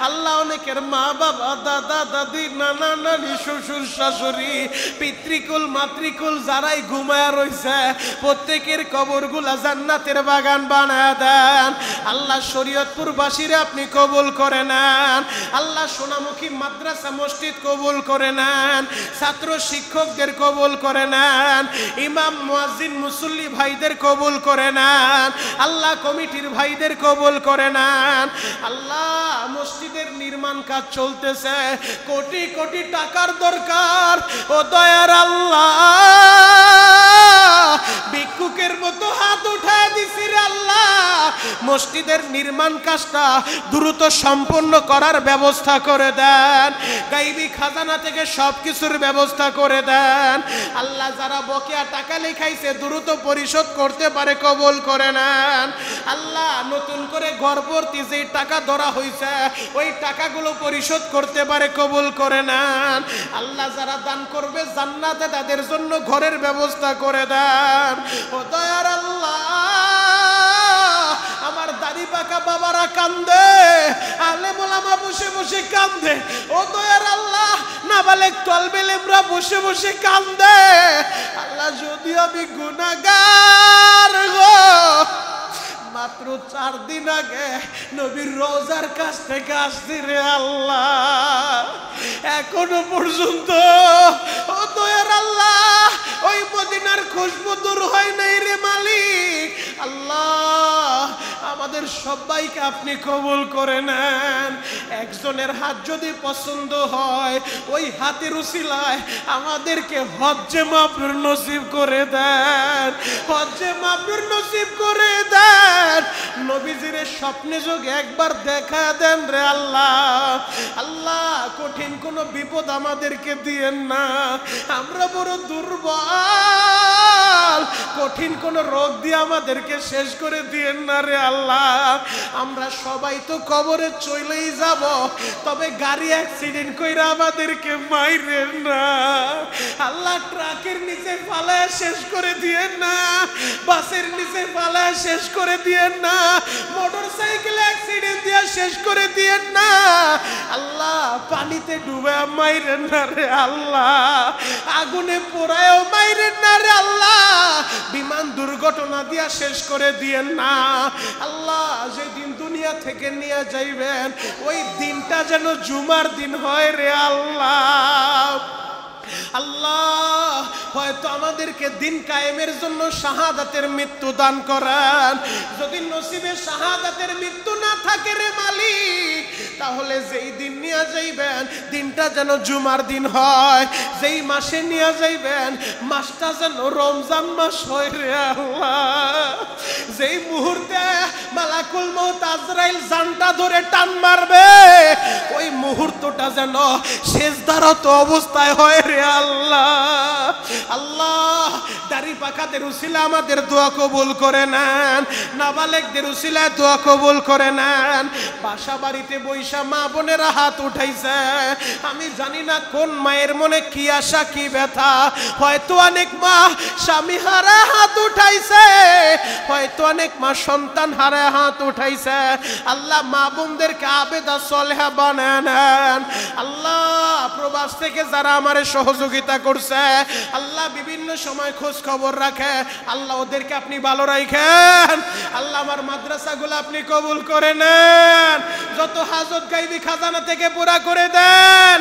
আল্লাহ অনেকের মা বাবা, দাদা দাদি, নানা নানি, শ্বশুর শাশুড়ি, পিতৃকুল মাতৃকুল যারাই ঘুমায়া রইছে প্রত্যেকের কবরগুলা জান্নাতের বাগান বানায় দেন আল্লাহ। শরীয়তপুর বাসীরে আপনি কবুল করে নেন আল্লাহ। সোনামুখী মাদ্রাসা মসজিদ কবুল করে নেন, ছাত্র শিক্ষকদের কবুল করে নেন, ইমাম মুয়াজ্জিন মুসল্লি ভাইদের কবুল করে নেন আল্লাহ। কমিটির ভাইদের কবুল করে নেন আল্লাহ। মসজিদের নির্মাণ কাজ চলতেছে, কোটি কোটি টাকার দরকার, ও দয়ার আল্লাহ ভিক্ষুকের মতো হাত উঠায় দিছি রে আল্লাহ। মসজিদের নির্মাণ কাজটা দ্রুত সম্পন্ন করার ব্যবস্থা করে দেন, গাইবি খাজানা থেকে সবকিছুর ব্যবস্থা করে দেন আল্লাহ। যারা বকেয়া টাকা লেখাইছে দ্রুত পরিশোধ করতে পারে কবুল করে নেন আল্লাহ। নতুন করে ঘরভর্তি যে টাকা ধরা হয়েছে ওই টাকাগুলো পরিশোধ করতে পারে কবুল করে নেন আল্লাহ। যারা দান করবে জান্নাতে তাদের জন্য ঘরের ব্যবস্থা করে দেন, ও দয়ার আল্লাহ। আমার দাড়ি পাকা বাবারা কান্দে, আলেম ওলামা বসে বসে কান্দে, ও দয়ার আল্লাহ। নাবালেক তলবে লেমরা বসে বসে কান্দে আল্লাহ। যদি আমি গুনাহগার গো, মাত্র 4 দিন আগে নবীর রওজার কাছ থেকে আসছি রে আল্লাহ, এখনো পর্যন্ত ও দয়ার আল্লাহ ওই মদিনার খুশবু দূর হয় নাই রে মালিক আল্লাহ। আমাদের সবাইকে আপনি কবুল করে নেন। একজনের হাত যদি পছন্দ হয় ওই হাতের উসিলায় আমাদেরকে হজ্জে মাবরুর নসিব করে দেন, হজ্জে মাবরুর নসিব করে দেন। নবীজির স্বপ্নে যোগে একবার দেখা দেন রে আল্লাহ। আল্লাহ কঠিন কোনো বিপদ আমাদেরকে দিয়েন না, আমরা বড় দুর্বল, কঠিন কোনো রোগ দিয়ে আমাদেরকে শেষ করে দিয়েন না রে আল্লাহ। আমরা সবাই তো কবরে চলেই যাব, তবে গাড়ি অ্যাক্সিডেন্ট কইরা আমাদেরকে মাইরেন না আল্লাহ। ট্রাকের নিচে ফালায় শেষ করে দিয়েন না, বাসের নিচে ফালায় শেষ করে দিয়েন না, মোটরসাইকেল অ্যাক্সিডেন্ট দিয়ে শেষ করে দিয়েন না আল্লাহ। পানিতে ডুবে মাইরেন না রে আল্লাহ, আগুনে পোড়ায়ও মাইরেন না রে আল্লাহ, বিমান দুর্ঘটনা দিয়া শেষ করে দিয়েন না আল্লাহ। যেদিন দুনিয়া থেকে নিয়ে যাইবেন ওই দিনটা যেন জুমার দিন হয় রে আল্লাহ। আল্লাহ হয়তো আমাদেরকে দিন কায়েমের জন্য শাহাদাতের মৃত্যু দান করেন। যদি নসিবে শাহাদাতের মৃত্যু না থাকে রে মালিক, তাহলে যেই দিন নিয়ে যাইবেন দিনটা যেন জুমার দিন হয়, যেই মাসে নিয়ে যাইবেন মাসটা যেন রমজান মাস হয় রে আল্লাহ। যেই মুহূর্তে মালাকুল মউত আজরাইল জানটা ধরে টান মারবে, ওই মুহূর্তটা যেন সেজদারত অবস্থায় হয় রে আল্লাহ। আল্লাহ দাড়ি পাকাদের উসিলা আমাদের দোয়া কবুল করে নেন, নাবালেগদের উসিলায় দোয়া কবুল করে নেন। বাসা বাড়িতে বৈশা মা বোনেরা হাত উঠাইছে, আমি জানি না কোন মায়ের মনে কি আশা কি ব্যথা। হয়তো অনেক মা স্বামী হারা হাত উঠাইছে, হয়তো অনেক মা সন্তান হারা হাত উঠাইছে। আল্লাহ মা বোনদেরকে আবেদা সলেহা বানায় নেন। আল্লাহ প্রবাস থেকে যারা আমারে সহযোগিতা করছে, আল্লাহ বিভিন্ন সময় খোঁজ খবর রাখে, আল্লাহ ওদেরকে আপনি ভালো রাখেন। আল্লাহ আমার মাদ্রাসাগুলো আপনি কবুল করে নেন, যত হাজত গাইবি খাজানা থেকে পুরা করে দেন।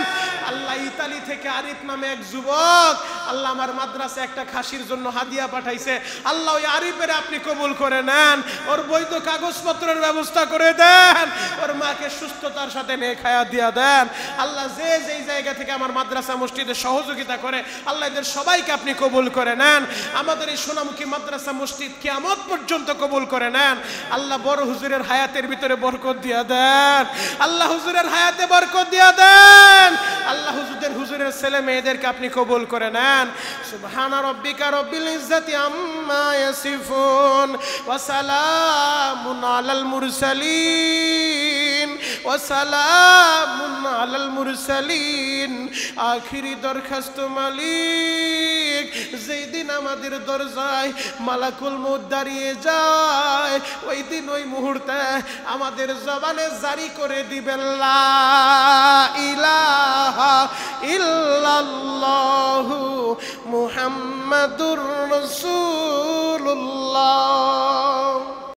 আল্লাহ ইতালি থেকে আরিফ নামে এক যুবক, আল্লাহ আমার মাদ্রাসা একটা খাসির জন্য হাদিয়া পাঠাইছে, আল্লাহ ওই আরিফের আপনি কবুল করে নেন, ওর বৈধ কাগজপত্রের ব্যবস্থা করে দেন, ওর মাকে সুস্থতার সাথে নেক হায়াত দিয়া দেন। আল্লাহ যে যেই জায়গা থেকে আমার মাদ্রাসা মসজিদে সহযোগিতা করে, আল্লাহ এদের সবাইকে আপনি কবুল করে নেন। আমাদের এই সোনামুখী মাদ্রাসা মসজিদ কিয়ামত পর্যন্ত কবুল করে নেন। আল্লাহ বড় হুজুরের হায়াতের ভিতরে বরকত দিয়া দেন, আল্লাহ হুজুরের হায়াতে বরকত দিয়া দেন। আল্লাহ হুজুরের ছেলে মেয়েদেরকে আপনি কবুল করে নেন। সুবহানা রাব্বিকা রাব্বিল ইজ্জাতি আম্মা ইয়াসিফুন ওয়া সালামুন আলাল মুরসালিন ওয়া সালামুন আলাল মুরসালিন। আখিরি দরখাস্ত মালিক, যেই দিন আমাদের দরজায় মালাকুল মউত দাঁড়িয়ে যায়, ওই দিন ওই মুহূর্তে আমাদের জবানে জারি করে দিবেন লা ইলাহা ইল্লাল্লাহু মুহাম্মাদুর রাসূলুল্লাহ।